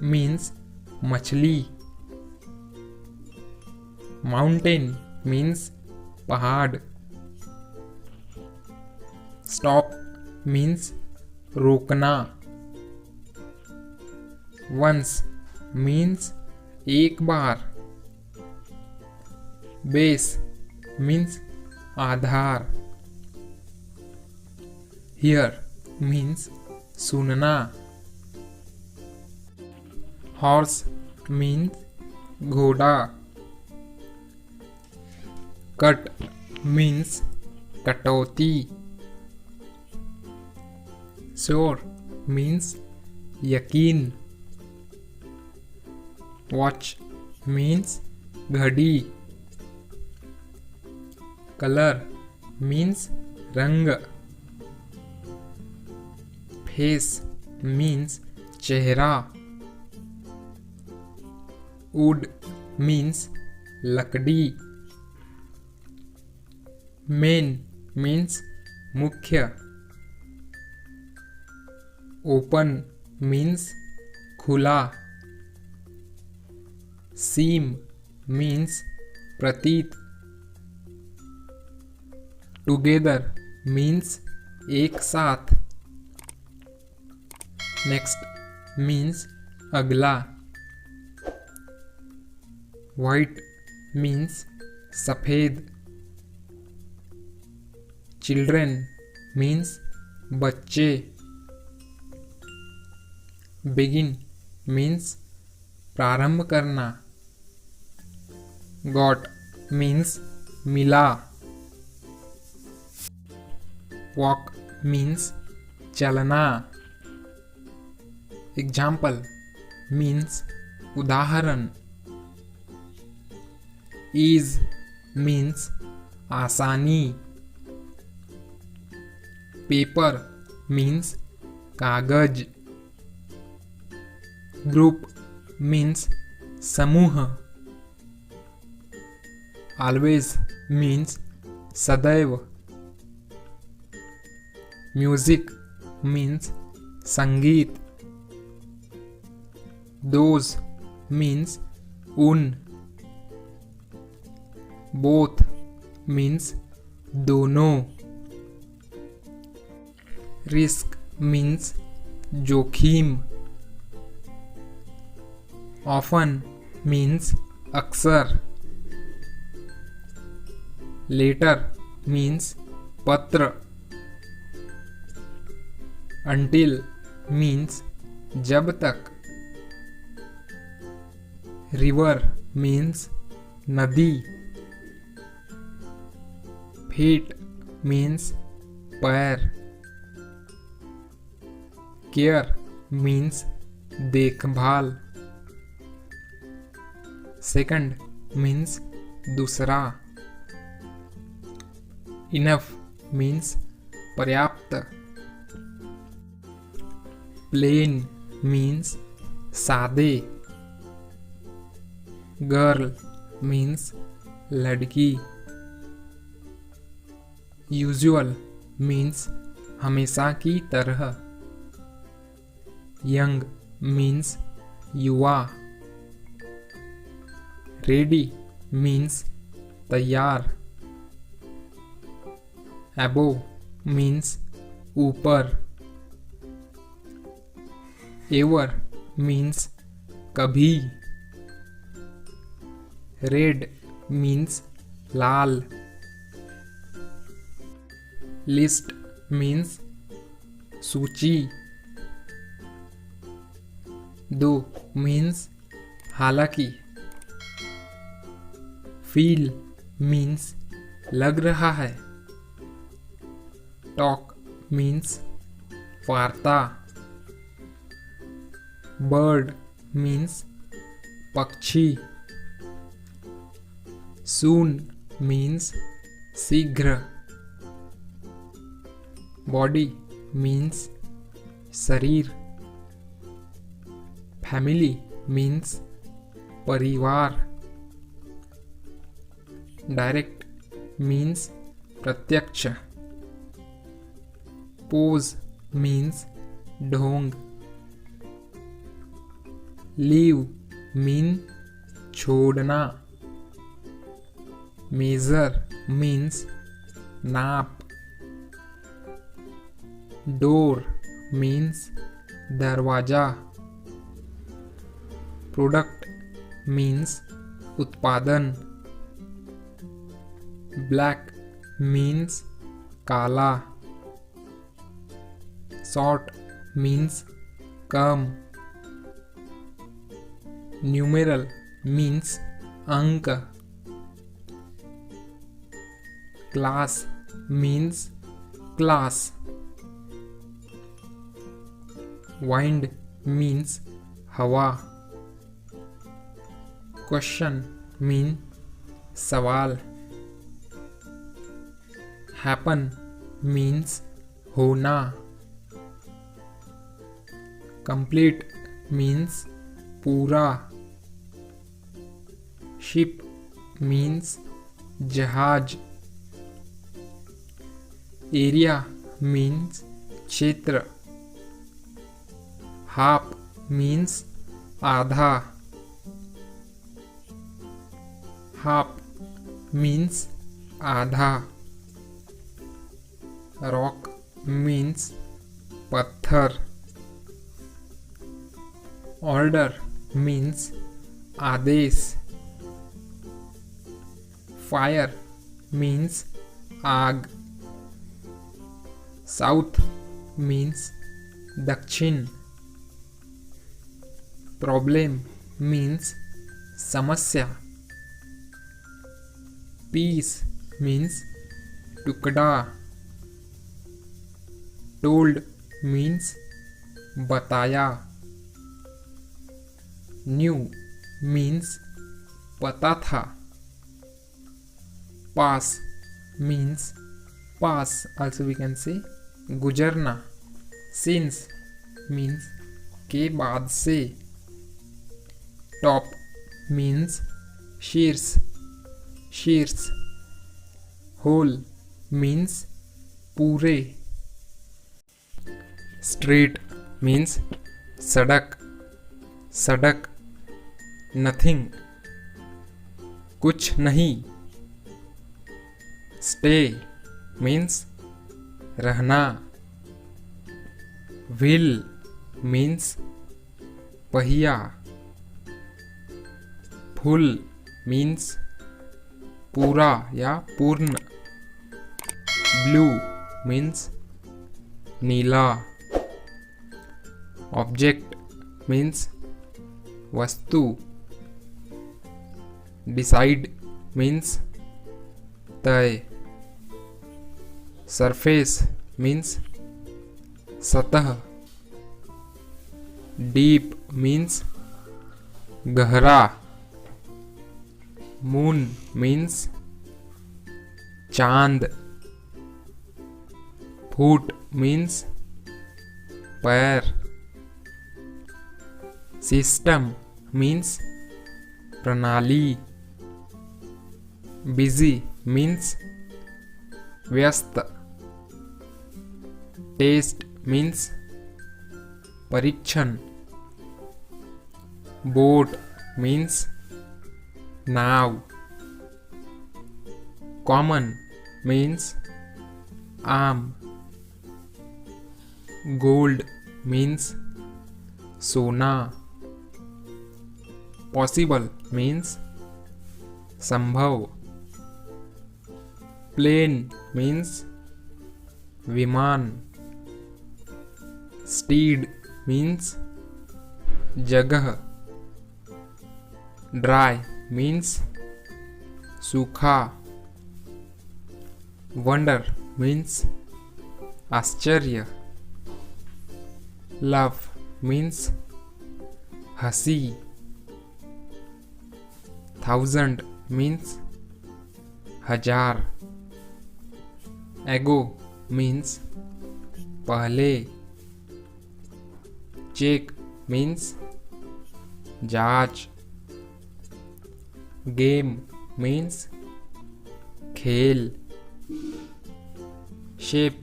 मीन्स मछली, माउंटेन मीन्स पहाड़, स्टॉप मीन्स रोकना, वंस मीन्स एक बार, बेस मीन्स आधार, हियर मीन्स सुनना, हॉर्स मीन्स घोड़ा, कट मीन्स कटौती, श्योर मीन्स यकीन, वॉच मीन्स घड़ी, कलर मीन्स रंग। फेस मीन्स चेहरा। वुड मीन्स लकड़ी। मेन मीन्स मुख्य। ओपन मीन्स खुला। सीम मीन्स प्रतीत। टुगेदर मीन्स एक साथ। नेक्स्ट मीन्स अगला। व्हाइट मीन्स सफेद। चिल्ड्रेन मीन्स बच्चे। बिगिन मीन्स प्रारंभ करना। गॉट मीन्स मिला। वॉक मीन्स चलना। एग्जाम्पल मीन्स उदाहरण। ईज मीन्स आसानी। पेपर मीन्स कागज। ग्रुप मीन्स समूह। ऑलवेज मीन्स सदैव। म्यूजिक मीन्स संगीत। दोज मीन्स उन। बोथ मीन्स दोनों। रिस्क मीन्स जोखिम। ऑफन मीन्स अक्सर। लेटर मीन्स पत्र। अंटिल मीन्स जब तक। रिवर मीन्स नदी। फीट मीन्स पैर। केयर मीन्स देखभाल। सेकंड मीन्स दूसरा। इनफ मीन्स पर्याप्त। प्लेन मीन्स सादे। गर्ल मीन्स लड़की। यूजुअल मीन्स हमेशा की तरह। यंग मीन्स युवा। रेडी मीन्स तैयार। अबोव मीन्स ऊपर। एवर मीन्स कभी। रेड मीन्स लाल। लिस्ट मीन्स सूची। दो मीन्स हालांकि। फील मीन्स लग रहा है। टॉक मीन्स वार्ता। बर्ड मीन्स पक्षी। सून मीन्स शीघ्र। बॉडी मीन्स शरीर। फैमिली मीन्स परिवार। डायरेक्ट मीन्स प्रत्यक्ष। पोज मीन्स ढोंग। लीव मीन छोड़ना। मेजर मीन्स नाप। डोर मीन्स दरवाजा। प्रोडक्ट मीन्स उत्पादन। ब्लैक मीन्स काला। शॉर्ट मीन्स कम। न्यूमेरल मीन्स अंक। Class means class. Wind means हवा। क्वेश्चन मीन सवाल। happen means होना. Complete means पूरा. Ship means जहाज. Area means क्षेत्र. Half means आधा. Half means आधा. Rock means पत्थर. Order means आदेश. Fire means आग. South means दक्षिण. Problem means समस्या. Piece means टुकड़ा. Told means बताया. Knew means पता था. Pass means pass, also we can say गुजरना. Since means के बाद से. Top means शीर्ष. शीर्ष. Whole means पूरे. Street means सड़क. सड़क. Nothing कुछ नहीं. Stay means रहना. Wheel means पहिया. Full means पूरा या पूर्ण. Blue means नीला. Object means वस्तु. Decide means तय. Surface means सतह. Deep means गहरा. Moon means चांद. Foot means पैर. System means प्रणाली. Busy means व्यस्त. Test means परीक्षण. Boat means नाव. Common means आम. Gold means सोना. Possible means संभव. Plane means विमान. Steed means जगह. Dry means सूखा. Wonder means आश्चर्य. Love means हंसी. 1000 means हजार. Ago means पहले. Check means जांच. Game means खेल. Shape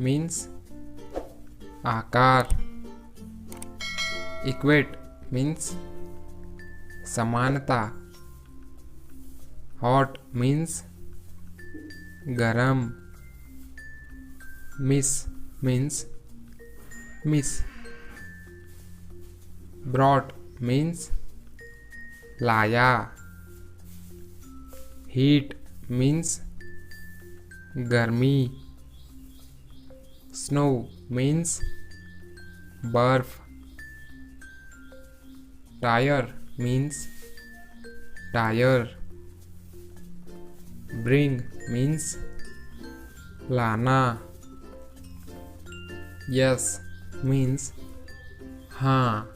means आकार. Equate means समानता. Hot means गरम. Miss means miss. Brought means लाया. Heat means गर्मी. Snow means बर्फ. Tire means tyre. Bring means लाना. Yes means हाँ.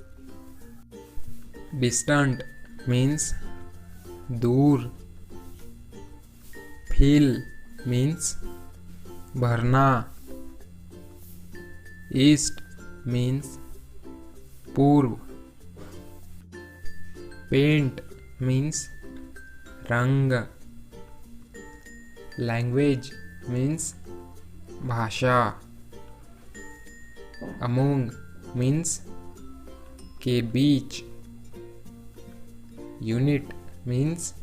Distant means दूर. Feel means भरना। ईस्ट मीन्स पूर्व। पेंट मीन्स रंग। लैंग्वेज मीन्स भाषा। अमोंग मीन्स के बीच। यूनिट मीन्स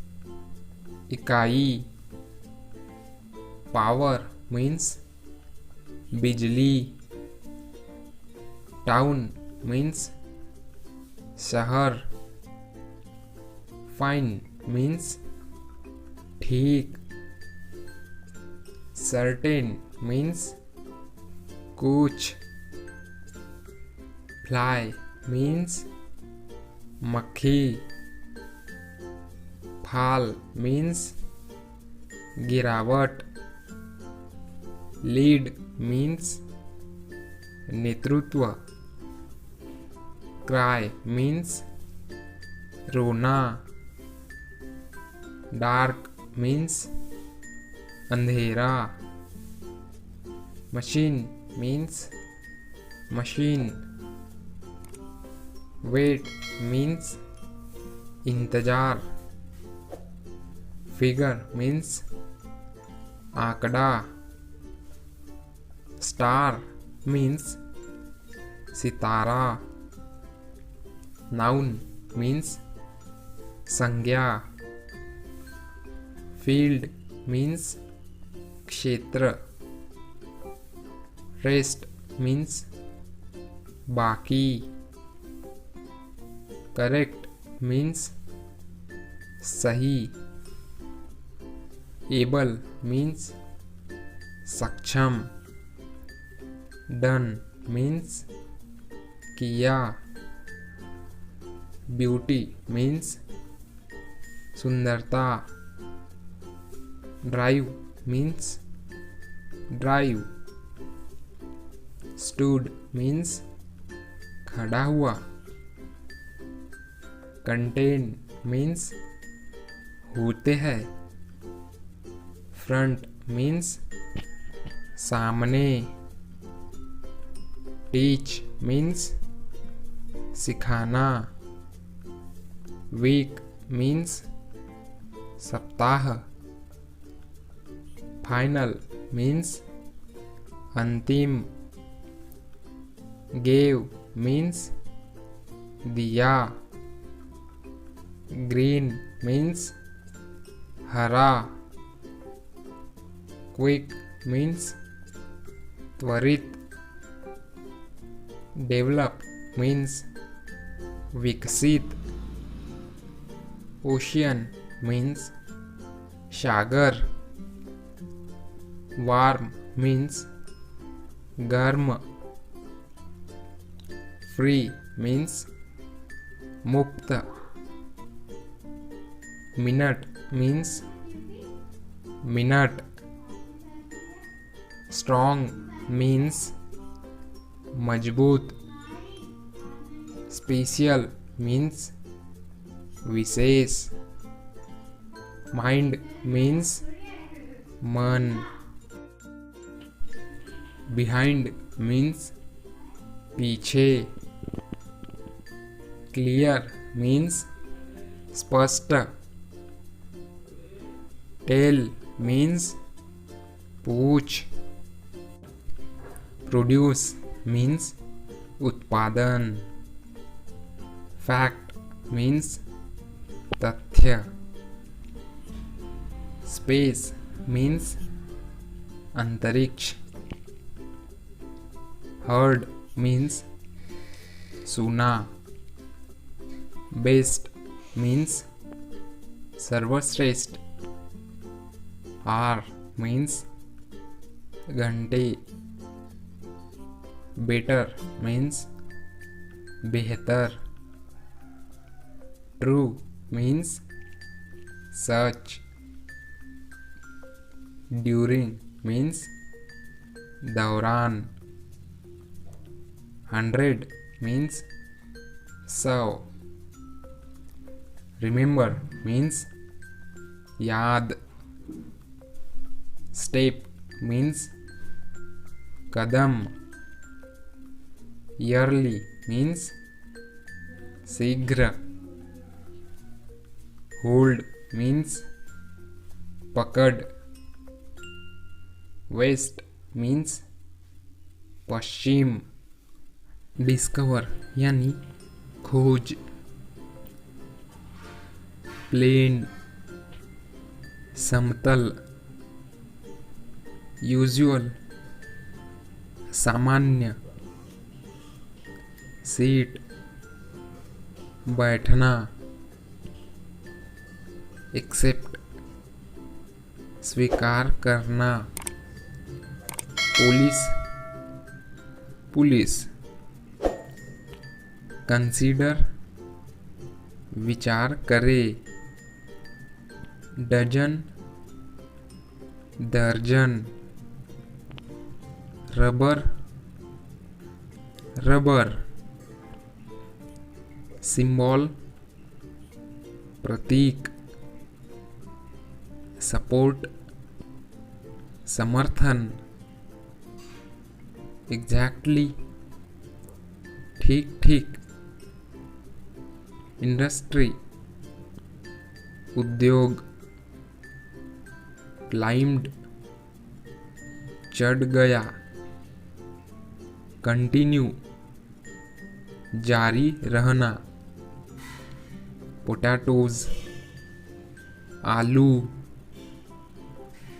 इकाई। पावर मीन्स बिजली। टाउन मीन्स शहर। फाइन मीन्स ठीक। सर्टेन मीन्स कुछ। फ्लाई मीन्स मक्खी। फाल मीन्स गिरावट। लीड मीन्स नेतृत्व। क्राई मीन्स रोना। डार्क मीन्स अंधेरा। Machine means machine. Wait means इंतजार। फिगर मीन्स आंकड़ा। स्टार मीन्स सितारा। नाउन मीन्स संज्ञा। फील्ड मीन्स क्षेत्र। रेस्ट मीन्स बाकी। करेक्ट मीन्स सही। एबल मीन्स सक्षम। डन मीन्स किया। ब्यूटी मीन्स सुंदरता। Drive means drive. Stood means खड़ा हुआ। कंटेन मीन्स होते हैं। फ्रंट मीन्स सामने। टीच मीन्स सिखाना। वीक मीन्स सप्ताह। फाइनल मीन्स अंतिम। गेव मीन्स दिया। ग्रीन मीन्स हरा। क्विक मीन्स त्वरित। डेवलप मीन्स विकसित। ओशियन मीन्स सागर। वार्म मीन्स गर्म। फ्री मीन्स मुक्त। Minute means minute. Strong means मजबूत। स्पेशल मीन्स विशेष। माइंड मीन्स मन। बिहाइंड मीन्स पीछे। क्लियर मीन्स स्पष्ट। टेल मीन्स पूछ। प्रोड्यूस मीन्स उत्पादन। फैक्ट मीन्स तथ्य। स्पेस मीन्स अंतरिक्ष। हर्ड मीन्स सुना। बेस्ट मीन्स सर्वश्रेष्ठ। आर मीन्स घंटे। बेटर मीन्स बेहतर। ट्रू मीन्स सच। ड्यूरिंग मीन्स दौरान। 100 मीन्स 100। रिमेंबर मीन्स याद। स्टेप मीन्स कदम. Yearly means शीघ्र. Hold means पकड़. West means पश्चिम. Discover यानी खोज. Plain समतल. Usual सामान्य. सीट बैठना. एक्सेप्ट स्वीकार करना. पुलिस. कंसीडर विचार करे. डजन दर्जन. रबर. सिंबल प्रतीक. सपोर्ट समर्थन. एग्जैक्टली ठीक. इंडस्ट्री उद्योग. क्लाइम्ड चढ़ गया. कंटिन्यू जारी रहना. पोटैटोज आलू.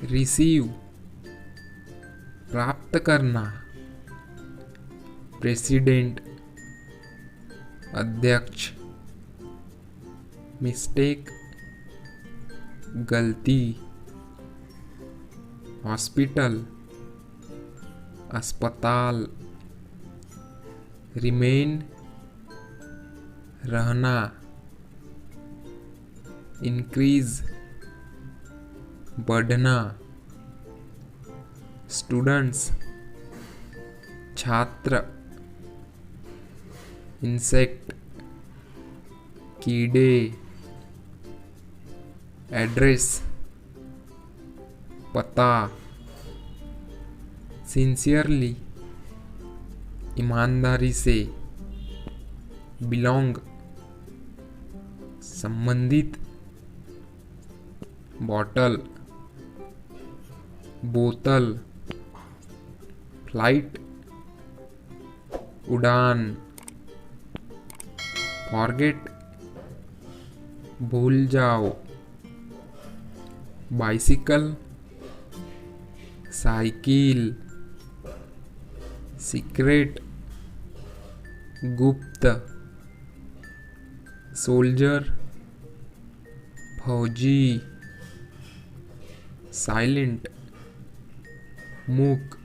रिसीव प्राप्त करना. प्रेसिडेंट अध्यक्ष. मिस्टेक गलती. हॉस्पिटल अस्पताल. रिमेन रहना. इंक्रीज बढ़ना. स्टूडेंट्स छात्र. इंसेक्ट कीड़े. एड्रेस पता. सिंसियरली ईमानदारी से. बिलोंग संबंधित. बॉटल बोतल. फ्लाइट उड़ान. फॉरगेट भूल जाओ. Bicycle cycle. सीक्रेट गुप्त. सोल्जर फौजी. साइलेंट मूक.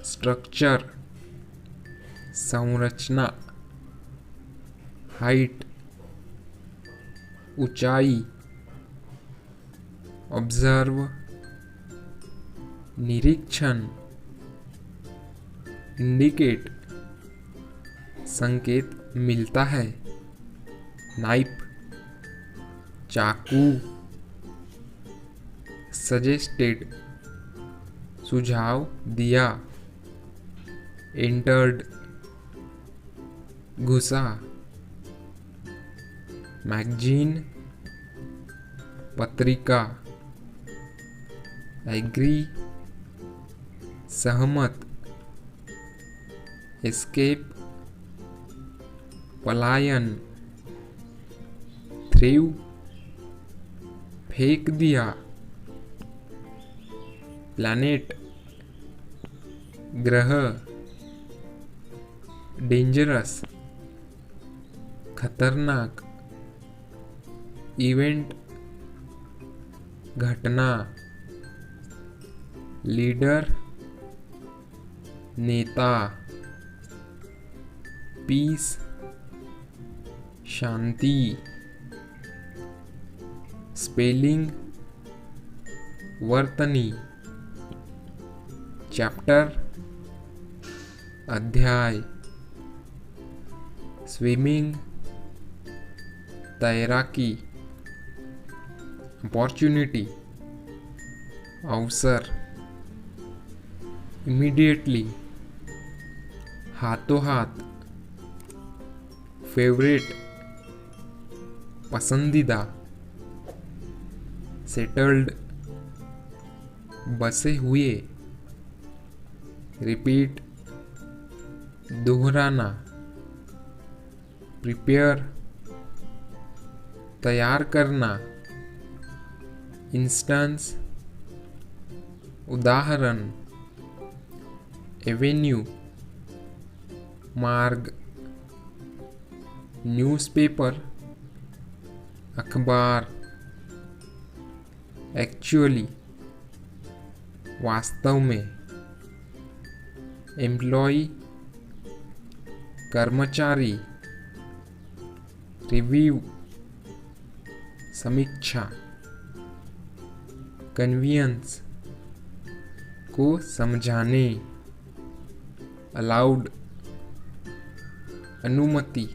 स्ट्रक्चर संरचना. हाइट ऊंचाई. ऑब्जर्व निरीक्षण. इंडिकेट संकेत मिलता है. नाइफ चाकू. सजेस्टेड सुझाव दिया. एंटर्ड घुसा. मैगजीन पत्रिका. एग्री सहमत. एस्केप पलायन. थ्रेव फेंक दिया. प्लैनेट ग्रह. डेंजरस खतरनाक. इवेंट घटना. लीडर नेता. पीस शांति. स्पेलिंग वर्तनी. चैप्टर अध्याय. स्विमिंग तैराकी. अपॉर्चुनिटी अवसर. इमीडिएटली, हाथों हाथ, फेवरेट, पसंदीदा, सेटल्ड, बसे हुए, रिपीट, दोहराना, प्रिपेयर, तैयार करना, इंस्टेंस, उदाहरण, एवेन्यू, मार्ग, न्यूज़पेपर, अखबार, एक्चुअली, वास्तव में, एम्प्लॉय, कर्मचारी, रिव्यू, समीक्षा, कन्वीनियंस, को समझाने, अलाउड, अनुमति,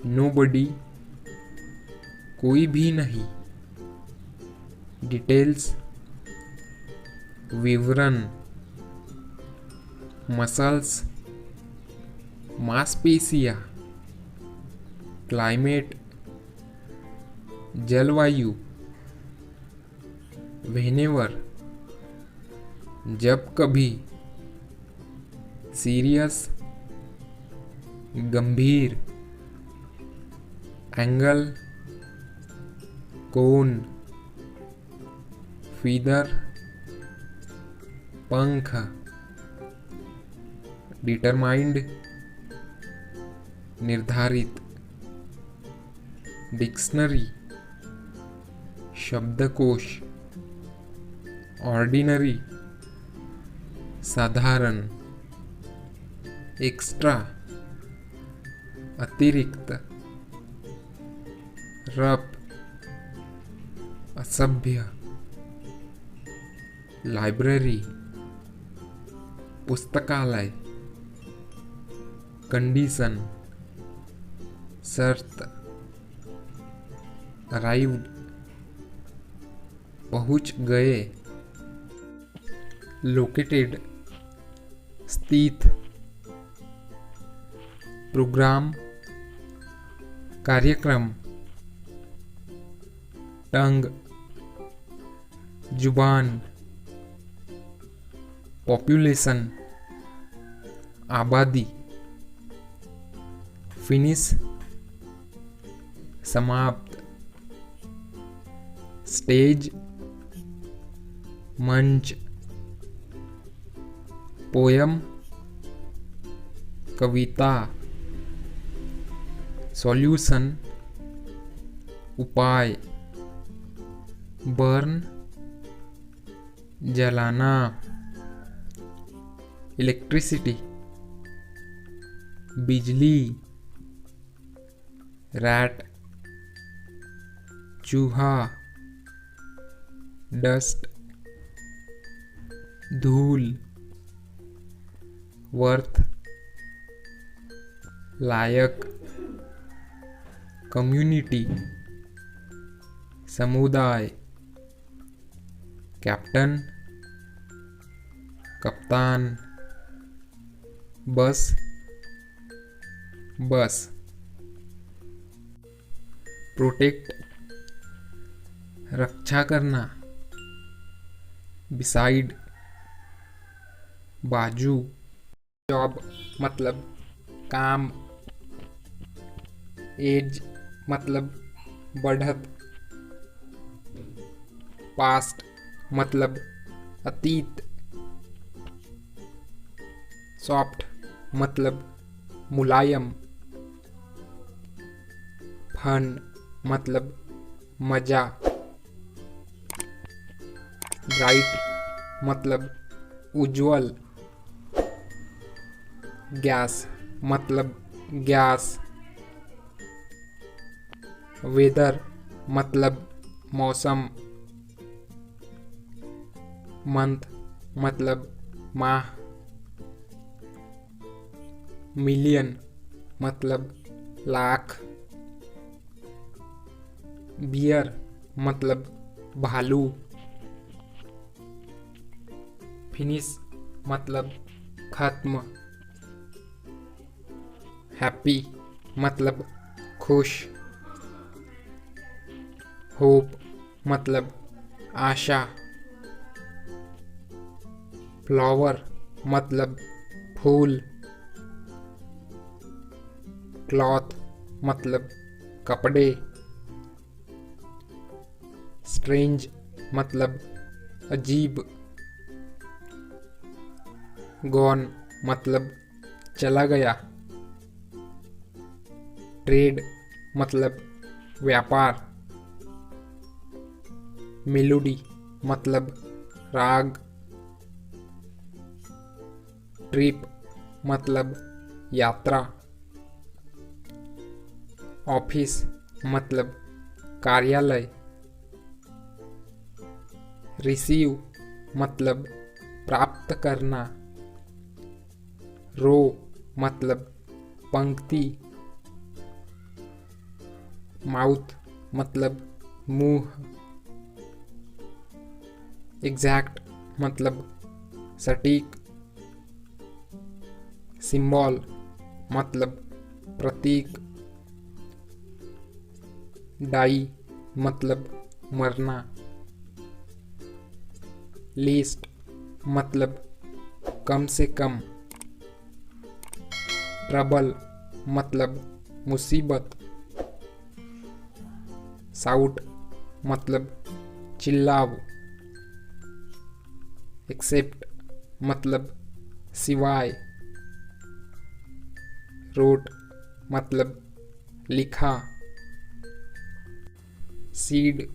नोबडी, कोई भी नहीं, डिटेल्स, विवरण, मसल्स, मांसपेशियाँ, क्लाइमेट, जलवायु, व्हेनेवर, जब कभी, सीरियस, गंभीर, एंगल, कोन, फीदर, पंख, डिटरमाइंड, निर्धारित, डिक्शनरी, शब्दकोश, ऑर्डिनरी, साधारण, एक्स्ट्रा, अतिरिक्त, रफ, असभ्य, लाइब्रेरी, पुस्तकालय, कंडीशन, शर्त, अराइव्ड, पहुंच गए, लोकेटेड, स्थित, प्रोग्राम, कार्यक्रम, टंग, जुबान, पॉपुलेशन, आबादी, फिनिश, समाप्त, स्टेज, मंच, पोयम, कविता, सॉल्यूशन, उपाय, बर्न, जलाना, इलेक्ट्रिसिटी, बिजली, रैट, चूहा, डस्ट, धूल, वर्थ, लायक, कम्युनिटी, समुदाय, कैप्टन, कप्तान, बस, बस, प्रोटेक्ट, रक्षा करना, बिसाइड, बाजू, जॉब मतलब काम, एज मतलब बढ़त, पास्ट मतलब अतीत, सॉफ्ट मतलब मुलायम, फन मतलब मजा, ब्राइट मतलब उज्जवल, गैस मतलब गैस, वेदर मतलब मौसम, मंथ मतलब माह, मिलियन मतलब लाख, बियर मतलब भालू, फिनिश मतलब खत्म। हैप्पी मतलब खुश। होप मतलब आशा। फ्लावर मतलब फूल। क्लॉथ मतलब कपड़े। स्ट्रेंज मतलब अजीब। गॉन मतलब चला गया। ट्रेड मतलब व्यापार। मेलोडी मतलब राग। ट्रिप मतलब यात्रा। ऑफिस मतलब कार्यालय। रिसीव मतलब प्राप्त करना। रो मतलब पंक्ति। माउथ मतलब मुंह। एग्जैक्ट मतलब सटीक। सिंबल मतलब प्रतीक। डाई मतलब मरना। लीस्ट मतलब कम से कम। ट्रबल मतलब मुसीबत। साउट मतलब चिल्लाव। एक्सेप्ट मतलब सिवाय। रोट मतलब लिखा। सीड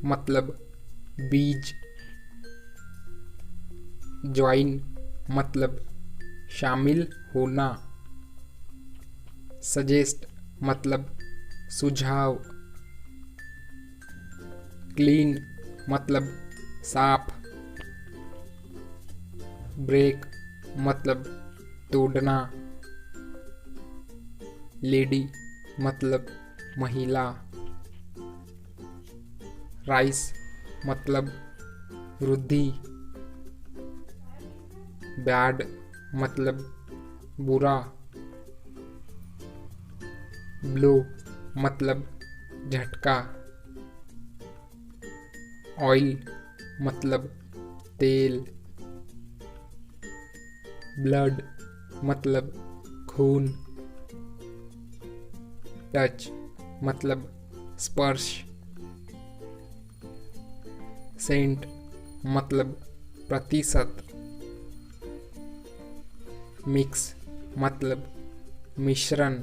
मतलब बीज। ज्वाइन मतलब शामिल होना। सजेस्ट मतलब सुझाव। क्लीन मतलब साफ। ब्रेक मतलब तोड़ना। लेडी मतलब महिला। राइस मतलब वृद्धि। बैड मतलब बुरा। ब्लो मतलब झटका। ऑयल मतलब तेल। ब्लड मतलब खून। टच मतलब स्पर्श। सेंट मतलब प्रतिशत। मिक्स मतलब मिश्रण।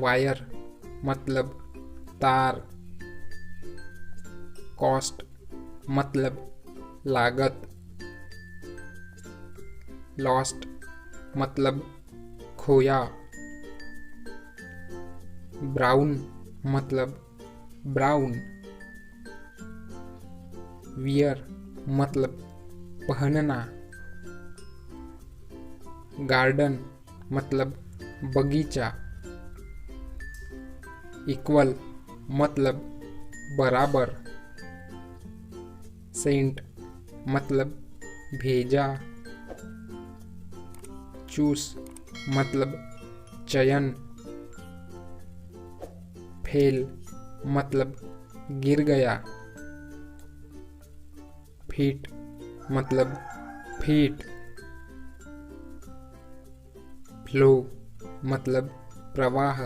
वायर मतलब तार। कॉस्ट मतलब लागत। लॉस्ट मतलब खोया। ब्राउन मतलब ब्राउन। वियर मतलब पहनना। गार्डन मतलब बगीचा। इक्वल मतलब बराबर। सेंट मतलब भेजा। चूस मतलब चयन। फेल मतलब गिर गया। फीट मतलब फीट। फ्लो मतलब प्रवाह।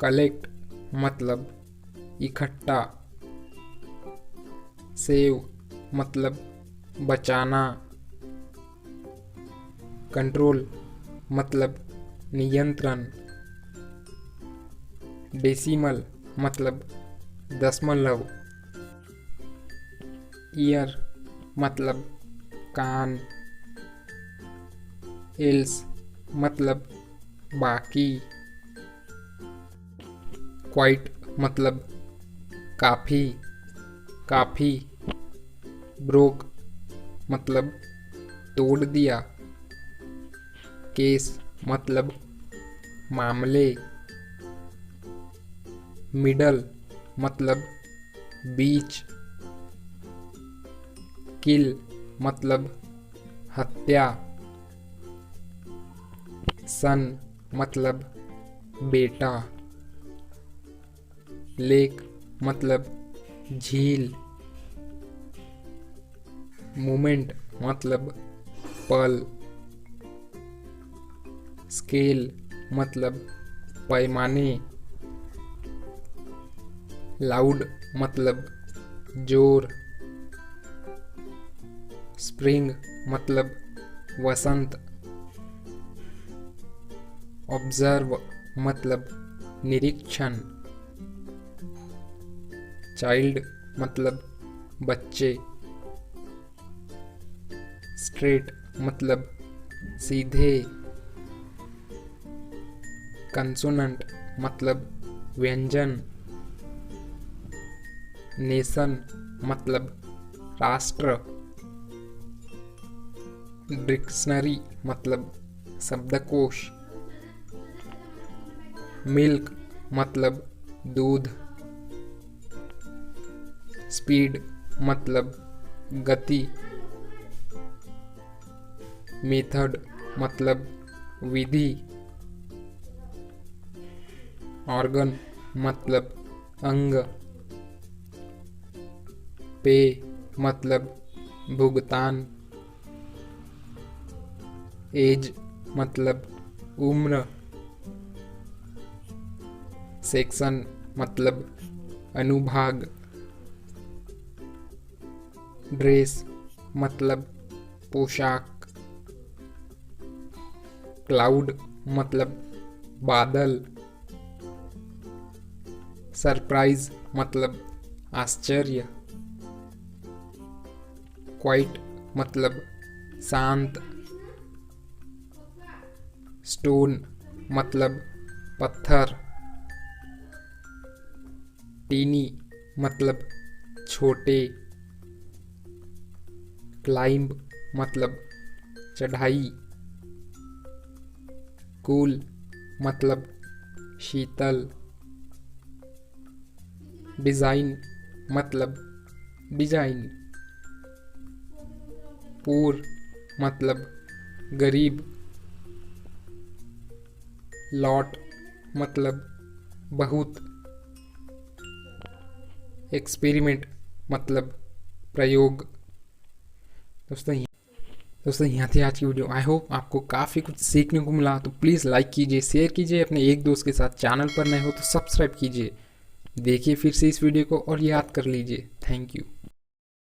कलेक्ट मतलब इकट्ठा। सेव मतलब बचाना। कंट्रोल मतलब नियंत्रण। डेसिमल मतलब दशमलव। ईयर मतलब कान। एल्स मतलब बाकी। क्वाइट मतलब काफी काफी। ब्रोक मतलब तोड़ दिया। केस मतलब मामले। मिडल मतलब बीच। किल मतलब हत्या, सन मतलब बेटा, लेक मतलब झील, मोमेंट मतलब पल, स्केल मतलब पैमाने, लाउड मतलब जोर, स्प्रिंग मतलब वसंत, ऑब्जर्व मतलब निरीक्षण, चाइल्ड मतलब बच्चे, स्ट्रेट मतलब सीधे, कंसोनेंट मतलब व्यंजन, नेशन मतलब राष्ट्र, डिक्शनरी मतलब शब्दकोश, मिल्क मतलब दूध, स्पीड मतलब गति, मेथड मतलब विधि, ऑर्गन मतलब अंग, पे मतलब भुगतान, एज मतलब उम्र, सेक्शन मतलब अनुभाग, ड्रेस मतलब पोशाक, क्लाउड मतलब बादल, सरप्राइज मतलब आश्चर्य, क्वाइट मतलब शांत, स्टोन मतलब पत्थर, टीनी मतलब छोटे, क्लाइंब मतलब चढ़ाई, कूल मतलब शीतल, डिजाइन मतलब डिजाइन, पूर मतलब गरीब, लॉट मतलब बहुत, एक्सपेरिमेंट मतलब प्रयोग। दोस्तों यहाँ थी आज की वीडियो। आई होप आपको काफ़ी कुछ सीखने को मिला। तो प्लीज़ लाइक कीजिए, शेयर कीजिए अपने एक दोस्त के साथ। चैनल पर नए हो तो सब्सक्राइब कीजिए। देखिए फिर से इस वीडियो को और याद कर लीजिए। Thank you.